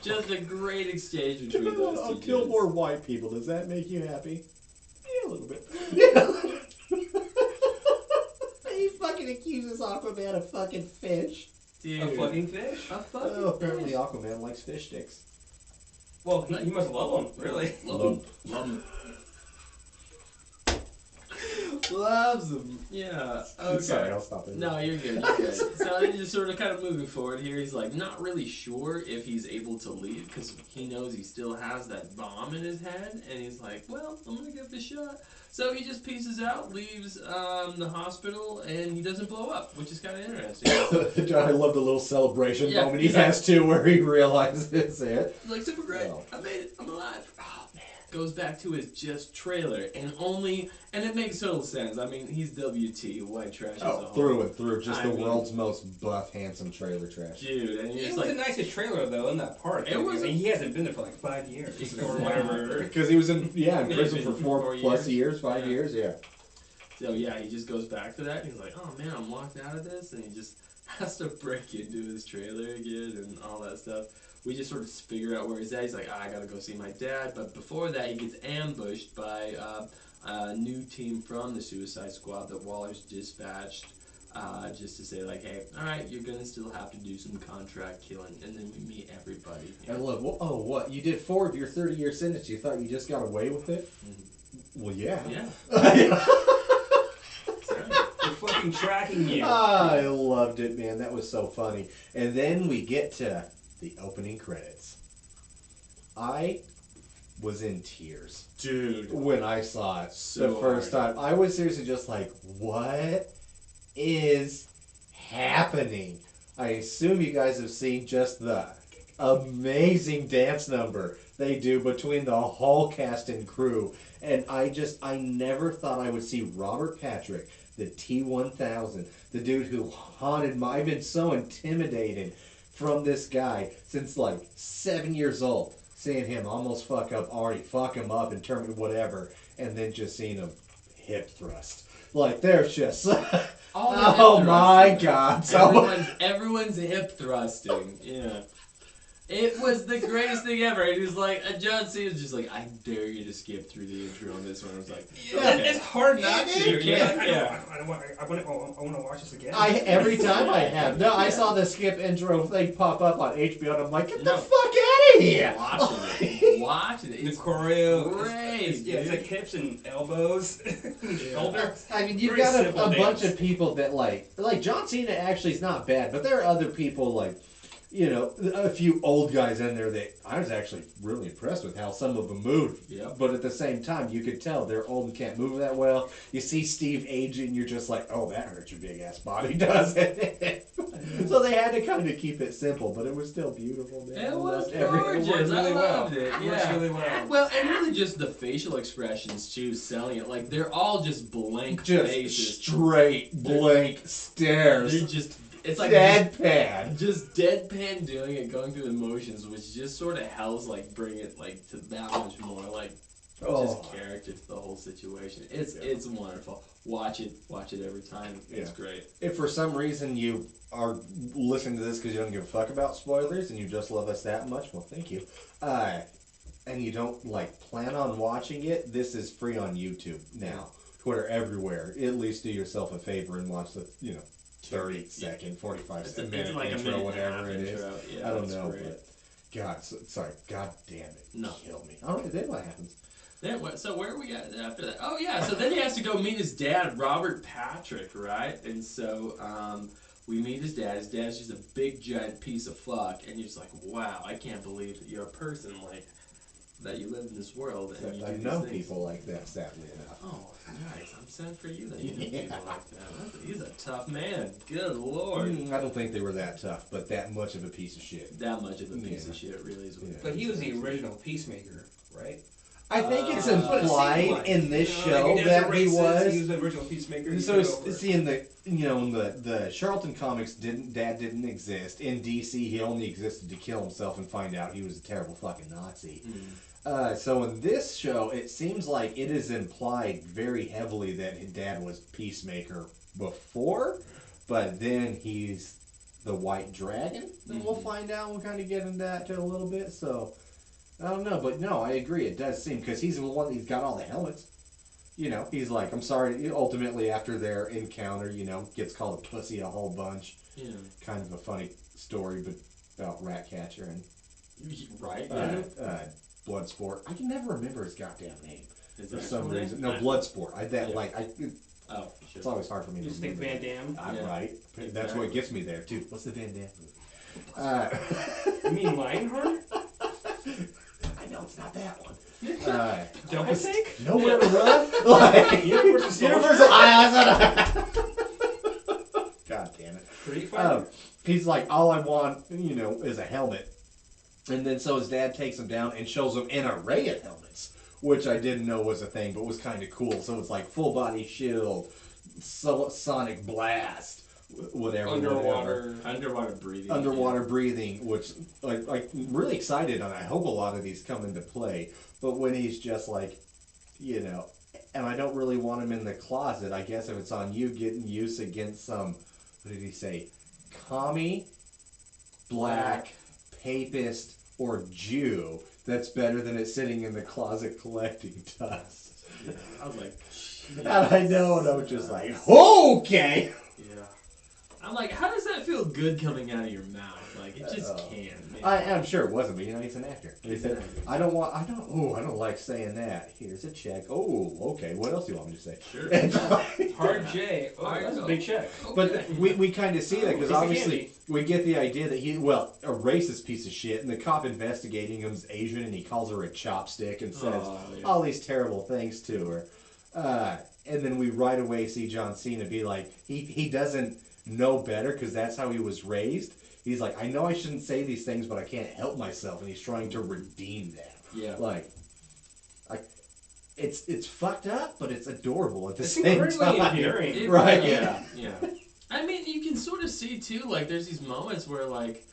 Just a great exchange between those I'll two. kill dudes. more white people. Does that make you happy? Yeah, a little bit. Yeah. He fucking accuses Aquaman of fucking fish. Dude. A fucking fish. A fucking Oh, apparently fish. Aquaman likes fish sticks. Well, he must love them, really. Love him. Loves him. Yeah. Okay. Sorry, I'll stop it. No, you're good. You're good. So he's just sort of kind of moving forward here. He's like not really sure if he's able to leave because he knows he still has that bomb in his head, and he's like, "Well, I'm gonna give it a shot." So he just pieces out, leaves the hospital, and he doesn't blow up, which is kind of interesting. I love the little celebration Yeah, moment he exactly. has too, where he realizes it. He's like, "Super great! Well. I made it! I'm alive!" Oh man! Goes back to his just trailer, and it makes total sense. I mean, he's WT, white trash. as a Oh, whole. through and through, just I the mean- world's most buff, handsome trailer trash. Dude, and It it's was like, the nicest trailer though in that park. It was I mean, he hasn't been there for like 5 years or whatever. Because he was in Yeah, prison he's for been 4 4 plus years. years, 5 Yeah. years, yeah. so yeah, he just goes back to that, and he's like, "Oh man, I'm locked out of this," and he just has to break into his trailer again and all that stuff. We just sort of figure out where he's at. He's like, "I gotta go see my dad," but before that, he gets ambushed by a new team from the Suicide Squad that Waller's dispatched. Just to say, like, "Hey, all right, you're gonna still have to do some contract killing," and then we meet everybody. I love, oh, what? You did 4 of your 30-year sentence. You thought you just got away with it? Well, yeah. Yeah. They're fucking tracking you. I loved it, man. That was so funny. And then we get to the opening credits. I was in tears, Dude. when I saw it So the first hard. time. I was seriously just like, what is happening? I assume you guys have seen just the amazing dance number they do between the whole cast and crew. And I never thought I would see Robert Patrick, the T-1000, the dude who haunted my... I've been so intimidated from this guy since like 7 years old. Seeing him almost fuck up Arnie, fuck him up and terminate whatever, and then just seeing him hip thrust. Like, there's just... All the oh hip my thrusting. god. So Everyone's hip thrusting. Yeah. It was the greatest thing ever. And he was like, John Cena's just like, "I dare you to skip through the intro on this one." I was like, Yeah, it's hard not to. It is. You're like, Yeah. I want to watch this again. every time I have. No, I Yeah. saw the skip intro thing pop up on HBO, and I'm like, get the No. fuck out of here! watching it. Watching it. The It's choreo, great, it's dude. like hips and elbows, and shoulders. I mean, you've Very got a simple bunch dance. of people that like John Cena actually is not bad, but there are other people like, you know, a few old guys in there that I was actually really impressed with how some of them moved. Yep. But at the same time, you could tell they're old and can't move that well. You see Steve aging, you're just like, oh, that hurts your big ass body, doesn't it? So they had to kind of keep it simple, but it was still beautiful, man. It I was loved every- gorgeous. It worked I really well. loved it. It works Yeah. really well. Well, and really just the facial expressions too, selling it. Like they're all just blank Just faces. straight blank stares. They're just. It's like deadpan. just deadpan doing it, going through the motions, which just sort of helps like bring it like to that much more like just character to the whole situation. It's wonderful. Watch it every time. It's great. If for some reason you are listening to this because you don't give a fuck about spoilers and you just love us that much, well, thank you. And you don't like plan on watching it, this is free on YouTube now. Twitter, everywhere. At least do yourself a favor and watch the 30-second, 45-minute It's like intro, a minute whatever it is. intro. Yeah, I don't it's know, great. but God damn it, No. kill me. All right, then what happens? Then what? So where are we at after that? Oh yeah, so then he has to go meet his dad, Robert Patrick, right? And so we meet his dad. His dad's just a big giant piece of fuck, and you're just like, wow, I can't believe that you're a person like that. You live in this world, and you I do these know things. people like that, sadly enough. Oh, nice. I'm sad for you that you know people like that. He's a tough man. Good lord. I don't think they were that tough, but that much of a piece of shit. That much of a piece of shit really is. What But he was the original Peacemaker, right? I think it's That's what it implied seemed like. in this You know, show like a that desert he racist, was. He was the original Peacemaker. So see, in the Charlton comics, Dad didn't exist. In DC, he only existed to kill himself and find out he was a terrible fucking Nazi. So in this show, it seems like it is implied very heavily that his dad was Peacemaker before, but then he's the White Dragon. And we'll find out. We'll kind of get into that a little bit. So I don't know, but no, I agree. It does seem because he's the one that's got all the helmets. You know, he's like, I'm sorry. Ultimately, after their encounter, gets called a pussy a whole bunch. Yeah. Kind of a funny story, but about Ratcatcher and Right. Bloodsport. I can never remember his goddamn name Is for that some his reason. name? No, Bloodsport. Oh, It's sure. always hard for me You to just think remember. Van Damme? I'm Yeah. right. That's Exactly. what gets me there too. What's the Van Damme movie? You mean Lionheart? I know it's not that one. Double Take? Nowhere to Run. Like Universal Soldier? Universal. God damn it. Street Fighter? He's like, all I want, is a helmet. And then so his dad takes him down and shows him an array of helmets, which I didn't know was a thing, but was kind of cool. So it's like full body shield, sonic blast, whatever. Underwater breathing. Underwater breathing, which I'm really excited, and I hope a lot of these come into play. But when he's just like, and I don't really want him in the closet. I guess if it's on you getting use against some, what did he say, commie, black, papist, or Jew, that's better than it sitting in the closet collecting dust. Yeah. I was like, And I know, and I'm just like, okay. yeah. I'm like, how does that feel good coming out of your mouth? Like, it just can't. Man. I'm sure it wasn't, but he's an actor. He said, I don't like saying that. Here's a check. Oh, okay. What else do you want me to say? Sure. Hard J. Oh, that's a big check. But we kind of see that because Piece of obviously candy. we get the idea that a racist piece of shit, and the cop investigating him's Asian, and he calls her a chopstick and says all these terrible things to her. And then we right away see John Cena be like, he doesn't know better because that's how he was raised. He's like, I know I shouldn't say these things, but I can't help myself, and he's trying to redeem that. Yeah. Like it's fucked up, but it's adorable at the It's same incredibly time. endearing. Right. Yeah. I mean, you can sort of see too, like, there's these moments where, like,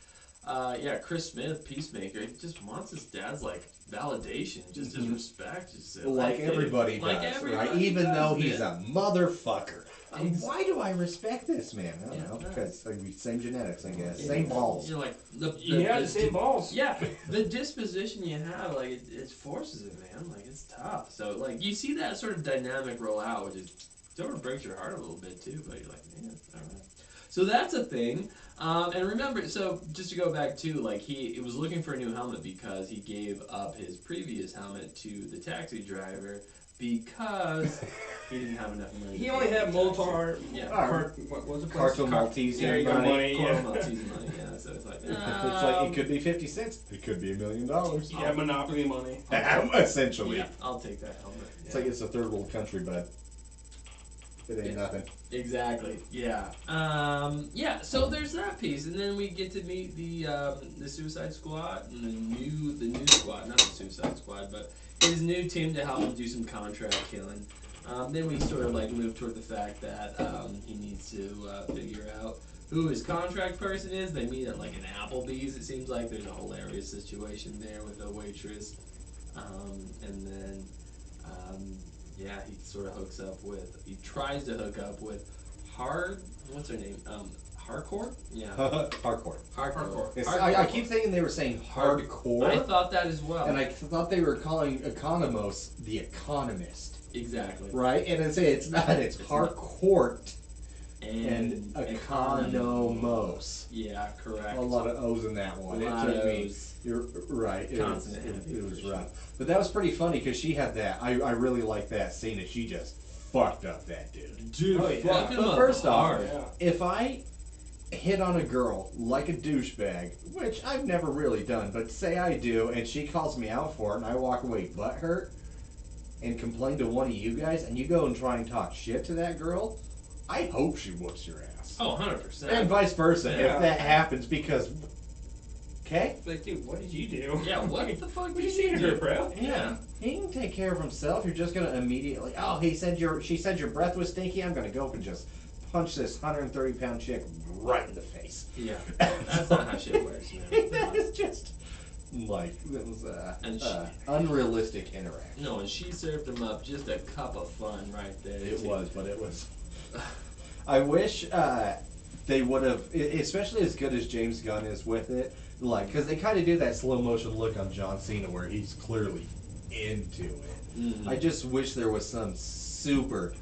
Chris Smith, Peacemaker, he just wants his dad's, like, validation, just his respect. Just Like everybody does, like right? everybody Even does, though he's man. a motherfucker. Ex- Why do I respect this man? I don't Yeah, know. no. Because same genetics, I guess. Yeah. Same balls. You're like, The same balls. Yeah, the disposition you have, like, it forces it, man. Like, it's tough. So, like, you see that sort of dynamic roll out, which is sort of breaks your heart a little bit, too. But you're like, man, all right. So that's a thing. And remember, so just to go back to, like, he was looking for a new helmet because he gave up his previous helmet to the taxi driver because he didn't have enough money. He to only pay had the taxi. Moltar. Yeah. What was it? Cartel Maltese There you go, money. money. Coral Yeah. Maltese money, yeah. So it's like, It's like it could be 50 cents. It could be $1 million. Yeah, Monopoly money. Essentially. yeah, I'll take that helmet. It's like it's a third world country, but it ain't nothing. Exactly. Yeah. So there's that piece, and then we get to meet the Suicide Squad and the new squad, not the Suicide Squad, but his new team to help him do some contract killing. Then we sort of like move toward the fact that he needs to figure out who his contract person is. They meet at like an Applebee's. It seems like there's a hilarious situation there with the waitress, and then Yeah, he sort of he tries to hook up with what's her name? Hardcore? Yeah. Hardcore. Hardcore. I keep thinking they were saying hardcore. I thought that as well. And I thought they were calling Economos the Economist. Exactly. Right? And it's not. It's hardcore and Economos. Yeah, correct. A lot of O's in that one. A lot of O's. You're right. It was sure. rough. But that was pretty funny because she had that. I really like that scene that she just fucked up that dude. Dude, oh, yeah. fuck him But up first off, hard. if I hit on a girl like a douchebag, which I've never really done, but say I do, and she calls me out for it, and I walk away butthurt and complain to one of you guys, and you go and try and talk shit to that girl, I hope she whoops your ass. Oh, 100%. And vice versa, Yeah. if that happens, because... Okay? Like, dude, what did you do? Yeah, what the fuck What did you you see in do? her, bro? Yeah. He can take care of himself. You're just gonna immediately, oh, she said your breath was stinky, I'm gonna go up and just punch this 130-pound chick right in the face. Yeah, that's not how shit works, man. That is just like that was And unrealistic interaction. No, and she served him up just a cup of fun right there. It was, but it was. I wish they would have, especially as good as James Gunn is with it, like because they kind of do that slow motion look on John Cena where he's clearly into it. Mm-hmm. I just wish there was some super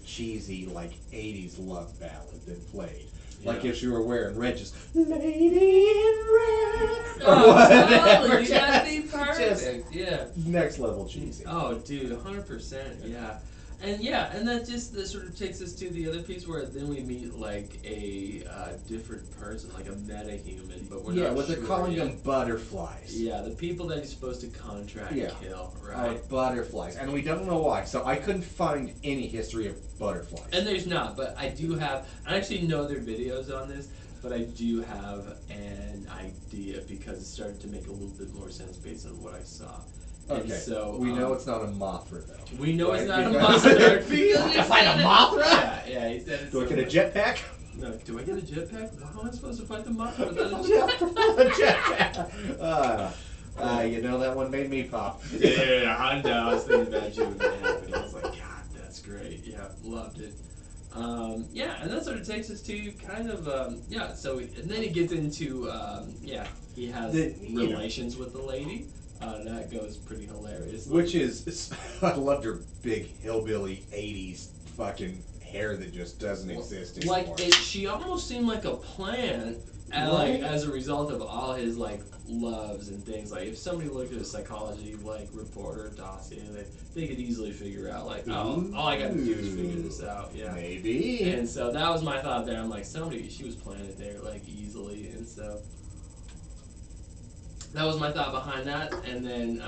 cheesy like 80s love ballad that played. Like Yeah. if she were wearing red, just Lady in Red. Or Oh, whatever. totally, that'd be Just perfect. Yeah. next level cheesy. Oh, dude, 100%. Yeah. And that sort of takes us to the other piece where then we meet like a different person, like a meta-human, but we're not what sure they're calling yet. them butterflies. Yeah, the people that he's supposed to contract kill, right? Butterflies. And we don't know why. So I couldn't find any history of butterflies. And there's not, but I do have, I actually know their videos on this, but I do have an idea because it started to make a little bit more sense based on what I saw. And Okay, so we know it's not a Mothra though. we know Right? it's not a Because- Mothra. You have to fight a Mothra? Yeah, he said it. Do I so get a much. jetpack? No, do I get a jetpack? How am I supposed to fight the Mothra without a Yeah, jetpack? a jetpack. You know that one made me pop. Yeah, I know. I was thinking about you when that happened. I was like, God, that's great. Yeah, loved it. Yeah, and that sort of takes us to kind of So and then he gets into he has relations with the lady. That goes pretty hilarious. Which is, I loved her big hillbilly 80s fucking hair that just doesn't exist anymore. She almost seemed like a plant, and like as a result of all his like loves and things. Like if somebody looked at a psychology like report or dossier, they could easily figure out like, oh, all I got to do is figure this out. Yeah, maybe. And so that was my thought there. I'm like, she was planted there like easily, and so. That was my thought behind that, and then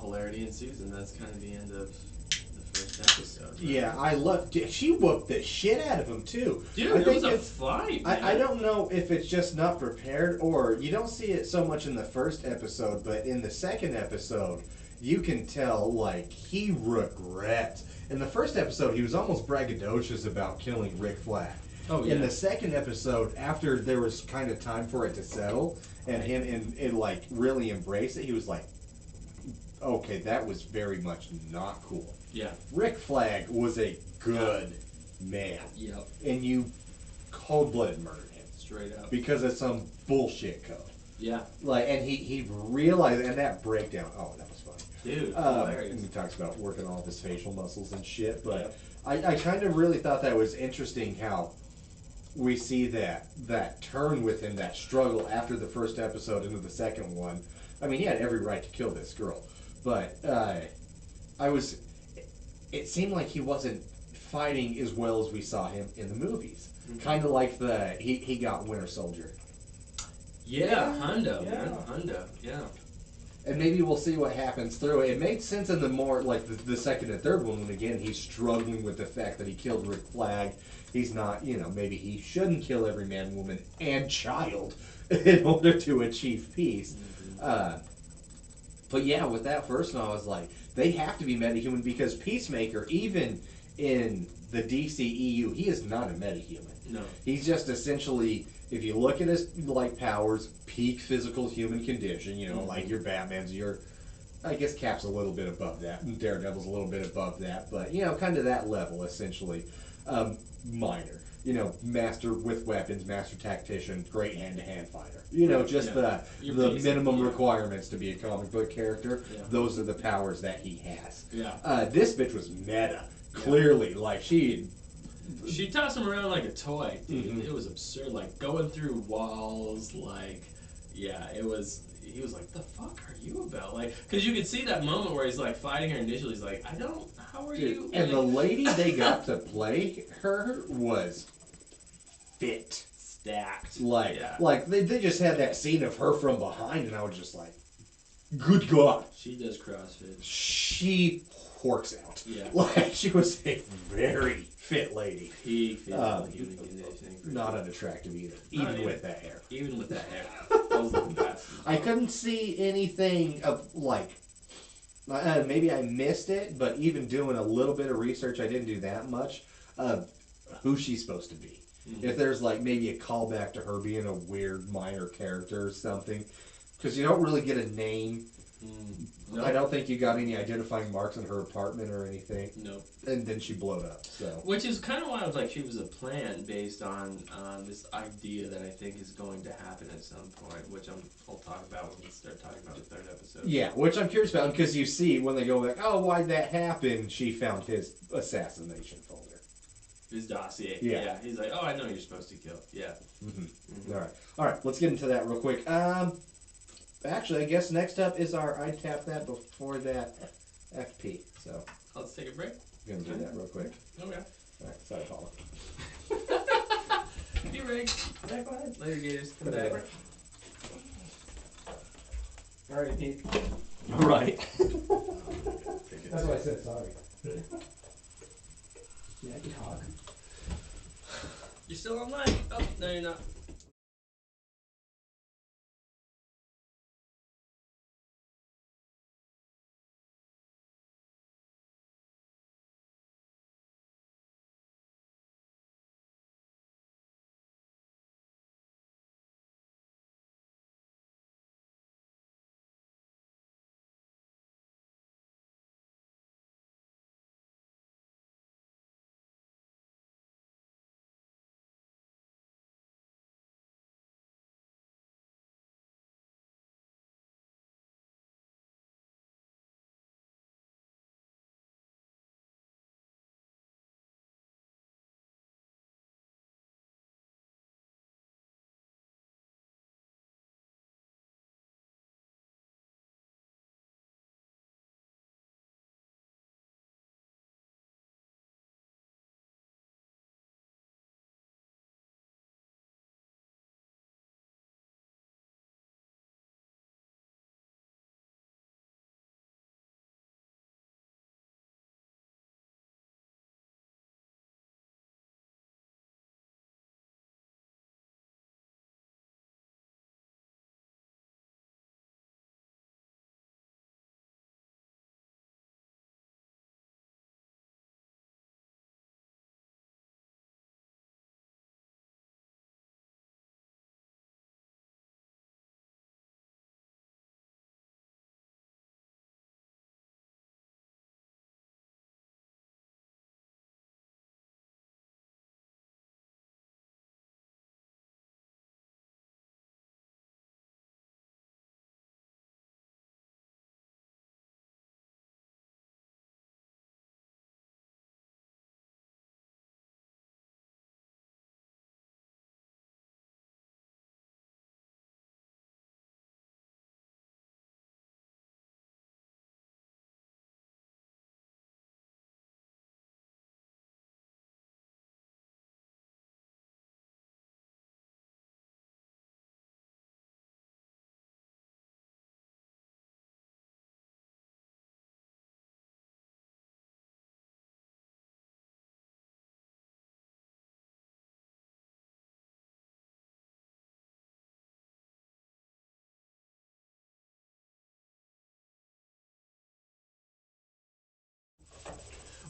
hilarity ensues, and that's kind of the end of the first episode. Right? Yeah, I loved. She whooped the shit out of him too. Dude, I it think was a fight. Man. I don't know if it's just not prepared, or you don't see it so much in the first episode, but in the second episode, you can tell like he regrets. In the first episode, he was almost braggadocious about killing Rick Flag. Oh yeah. In the second episode, after there was kind of time for it to settle, and him and like really embrace it, he was like, okay, that was very much not cool. Yeah. Rick Flag was a good man. Yep. And you cold-blooded murdered him. Straight up. Because of some bullshit code. Yeah. Like, and he realized, and that breakdown, oh, that was funny. Dude, And hilarious. he talks about working all of his facial muscles and shit, but Yep. I kind of really thought that was interesting how we see that turn with him, that struggle after the first episode into the second one. I mean, he had every right to kill this girl, but it seemed like he wasn't fighting as well as we saw him in the movies. Mm-hmm. Kind of like he got Winter Soldier. Yeah, Hundo, Yeah. man. Hundo, yeah. And maybe we'll see what happens through it. It made sense in the more, like, the second and third one, when, again, he's struggling with the fact that he killed Rick Flag. He's not, maybe he shouldn't kill every man, woman, and child in order to achieve peace. Mm-hmm. But yeah, with that first one, I was like, they have to be metahuman, because Peacemaker, even in the DCEU, he is not a metahuman. No. He's just essentially, if you look at his like powers, peak physical human condition, like your Batman's, your I guess Cap's a little bit above that, and Daredevil's a little bit above that, but you know, kind of that level essentially. Minor, you know, master with weapons, master tactician, great hand-to-hand fighter. You know, just Your the basic, minimum yeah. requirements to be a comic book character. Yeah. Those are the powers that he has. Yeah. This bitch was meta, clearly. Like she tossed him around like a toy, dude. Mhm. It was absurd. Like going through walls, like, yeah, it was. He was like, "The fuck are you about?" Like, because you could see that moment where he's like fighting her initially. He's like, "I don't. How are you?" And the like, lady they got to play her was fit. stacked. Like, yeah. like they just had that scene of her from behind, and I was just like, good God. She does CrossFit. She works out. Yeah. Like, she was a very fit lady. Peak physical human conditioning. for Not sure. unattractive either, Not even even- with that hair. Even with that hair, I was looking past it. I couldn't see anything of, like, maybe I missed it, but even doing a little bit of research, I didn't do that much, of who she's supposed to be. Mhm. If there's, like, maybe a callback to her being a weird minor character or something. Because you don't really get a name. Nope. I don't think you got any identifying marks in her apartment or anything. Nope. And then she blowed up, so. Which is kind of why I was like, she was a plant based on this idea that I think is going to happen at some point, which I'll talk about when we start talking about the third episode. Yeah, which I'm curious about, because you see when they go like, oh, why'd that happen? She found his assassination folder. His dossier. Yeah. He's like, oh, I know you're supposed to kill. Yeah. Mm-hmm. All right, let's get into that real quick. Actually, I guess next up is our Untappd that before that FP. So Let's take a break. I'm gonna do that real quick. Okay. All right, sorry, Paula. Be right. Yeah, go ahead. Later, Gators. Come back. Alright, Pete. All right. That's why I said sorry. Yeah, I can talk. You're still online. Oh, no, you're not.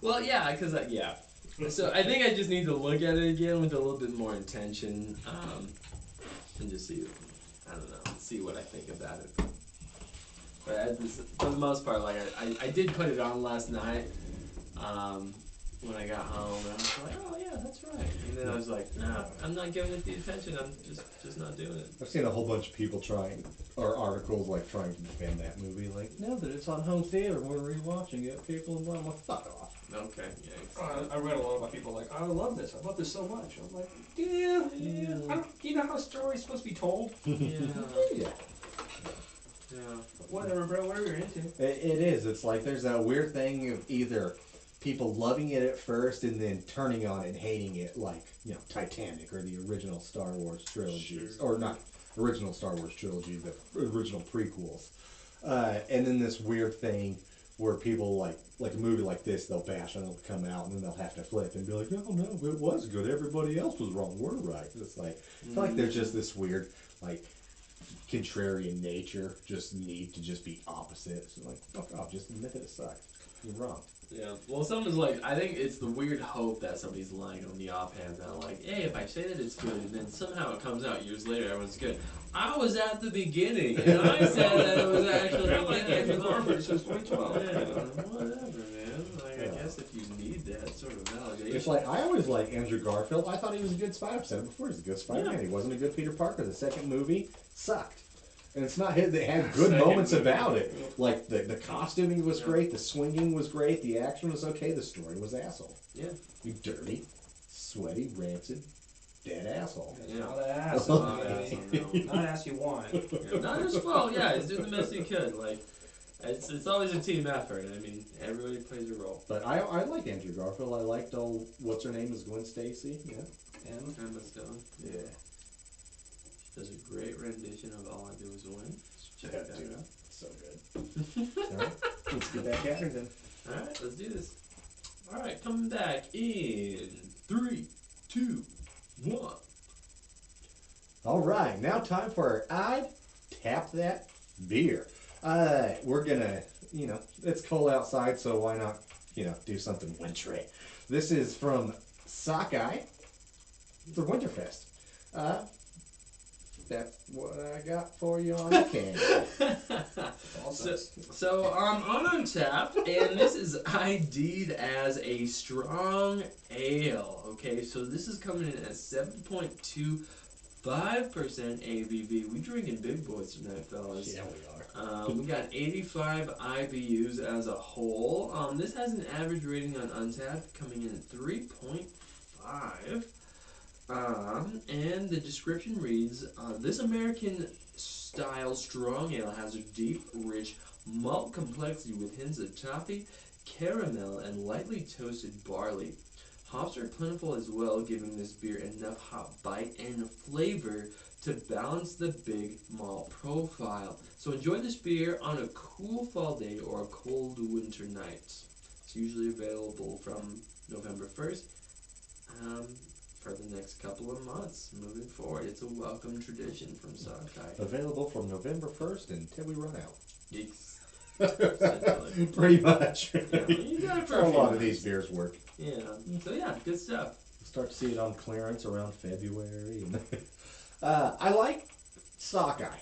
Well, yeah, because yeah. So I think I just need to look at it again with a little bit more intention, and just see, I don't know, see what I think about it. But for the most part, like I did put it on last night. When I got home, and I was like, oh yeah, that's right. And then I was like, nah, I'm not giving it the attention. I'm just not doing it. I've seen a whole bunch of people trying, or articles like trying to defend that movie. Like, now that it's on home theater, we're rewatching it. People and blah blah. Fuck off. Okay, yeah. I read a lot about people like, I love this. I love this so much. I'm like, yeah. I don't, you know how a story's supposed to be told? Yeah. Yeah. Yeah. Whatever, bro. Whatever you're into. It is. It's like there's that weird thing of either people loving it at first and then turning on it and hating it, like, you know, Titanic or the original Star Wars trilogies, Sure. or not original Star Wars trilogy, the original prequels, and then this weird thing where people like a movie like this, they'll bash on it, it'll come out, and then they'll have to flip and be like, oh no, it was good, everybody else was wrong, we're right. It's like, I feel like there's just this weird, like, contrarian nature, just need to just be opposite. So like, fuck off, just admit that it sucked. You're wrong. Yeah. Well, someone's like, I think it's the weird hope that somebody's lying on the offhand that like, hey, if I say that it's good, and then somehow it comes out years later, everyone's good. I was at the beginning, and I said that it was actually like Andrew Garfield since 2012. Yeah, whatever, man. Like, I guess if you need that sort of validation. It's like, I always liked Andrew Garfield. I thought he was a good Spider-Man. I've said it before, he's a good Spider-Man. He wasn't a good Peter Parker. The second movie sucked. And it's not his, they had good Second moments movie. about it. Like, the costuming was great, the swinging was great, the action was okay, the story was asshole. Yeah. You dirty, sweaty, rancid, dead asshole. That's Yeah. all that ass. Not Yeah. ass you want. Not his fault. Yeah, he's doing the best he could. Like, it's always a team effort. I mean, everybody plays a role. But I like Andrew Garfield. I liked old, what's her name, is Gwen Stacy? Yeah. And Emma Stone. Yeah. Does a great rendition of All I Do Is Win. Check Yeah, that dude. out. So good. Alright, let's get back at her then. Alright, let's do this. Alright, coming back in 3, 2, 1. Alright, now time for our Tap That Beer. We're gonna, you know, it's cold outside, so why not, you know, do something wintry. This is from Sockeye for Winterfest. That's what I got for you on the can. So on Untappd, and this is ID'd as a strong ale. Okay, so this is coming in at 7.25% ABV. We drinking big boys tonight, fellas. Yeah, we are. We got 85 IBUs as a whole. This has an average rating on Untappd coming in at 3.5. And the description reads, this American-style strong ale has a deep, rich malt complexity with hints of toffee, caramel, and lightly toasted barley. Hops are plentiful as well, giving this beer enough hop bite and flavor to balance the big malt profile. So enjoy this beer on a cool fall day or a cold winter night. It's usually available from November 1st. For the next couple of months moving forward. It's a welcome tradition from Sockeye. Available from November 1st until we run out. Geeks. Essentially. Pretty much. Yeah, you got it for a few lot of these months. beers work. Yeah. So yeah, good stuff. Start to see it on clearance around February. And I like Sockeye.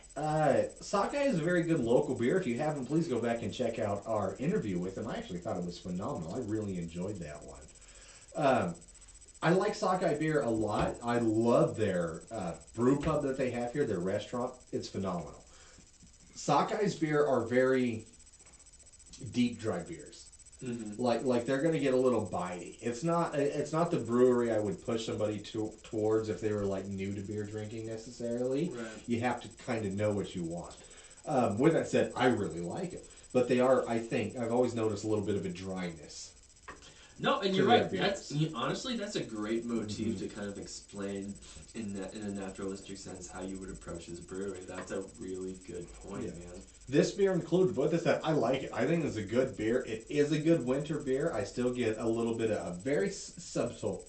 Sockeye is a very good local beer. If you haven't, please go back and check out our interview with them. I actually thought it was phenomenal. I really enjoyed that one. I like Sockeye beer a lot. I love their brew pub that they have here, their restaurant. It's phenomenal. Sockeye's beer are very deep, dry beers. Mm-hmm. Like they're gonna get a little bitey. It's not the brewery I would push somebody towards if they were like new to beer drinking necessarily. Right. You have to kind of know what you want. With that said, I really like it, but they are, I think, I've always noticed a little bit of a dryness. No, and to you're their right. beers. Honestly, that's a great motif Mhm. to kind of explain in a naturalistic sense how you would approach this brewery. That's a really good point, Yeah. man. This beer included, but this I like it. I think it's a good beer. It is a good winter beer. I still get a little bit of a very subtle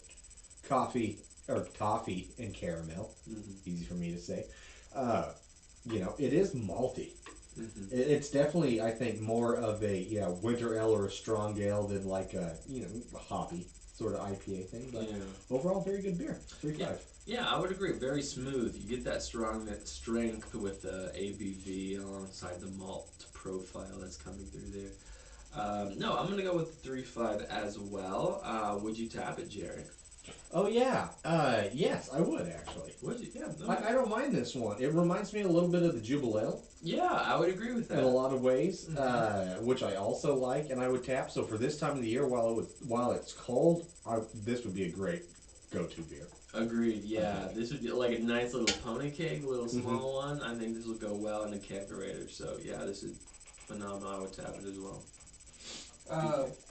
coffee or toffee and caramel. Mm-hmm. Easy for me to say. You know, it is malty. Mm-hmm. It's definitely, I think, more of a winter ale or a strong ale than like a a hoppy. sort of IPA thing. But Yeah. overall, very good beer. 3.5. Yeah, I would agree. Very smooth. You get that strong strength with the ABV alongside the malt profile that's coming through there. No, I'm gonna go with the 3.5 as well. Would you tap it, Jerry? Oh yeah, yes, I would actually. Would you? Yeah. No. I don't mind this one. It reminds me a little bit of the Jubilee Yeah, I would agree with in that. a lot of ways, which I also like, and I would tap. So for this time of the year, while it's cold, this would be a great go-to beer. Agreed. Yeah, this would be like a nice little pony cake, a little small one. I think this will go well in the kegerator. So yeah, this is phenomenal. I would tap it as well.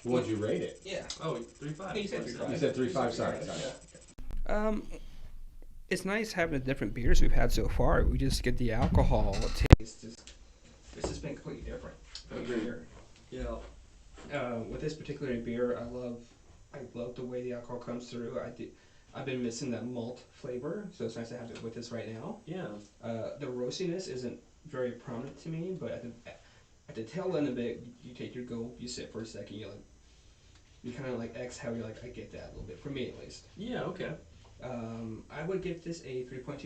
Would you rate it? Yeah. Oh, 3.5. You said 3.5. You said 3.5. Sorry. It's nice having the different beers we've had so far. We just get the alcohol taste. It's just been completely different from each beer. Yeah. With this particular beer, I love the way the alcohol comes through. I've been missing that malt flavor, so it's nice to have it with this right now. Yeah. The roastiness isn't very prominent to me, but at the tail end of it, you take your gulp, you sit for a second, you kind of like exhale. You're like, I get that a little bit, for me at least. Yeah. Okay. I would give this a 3.25.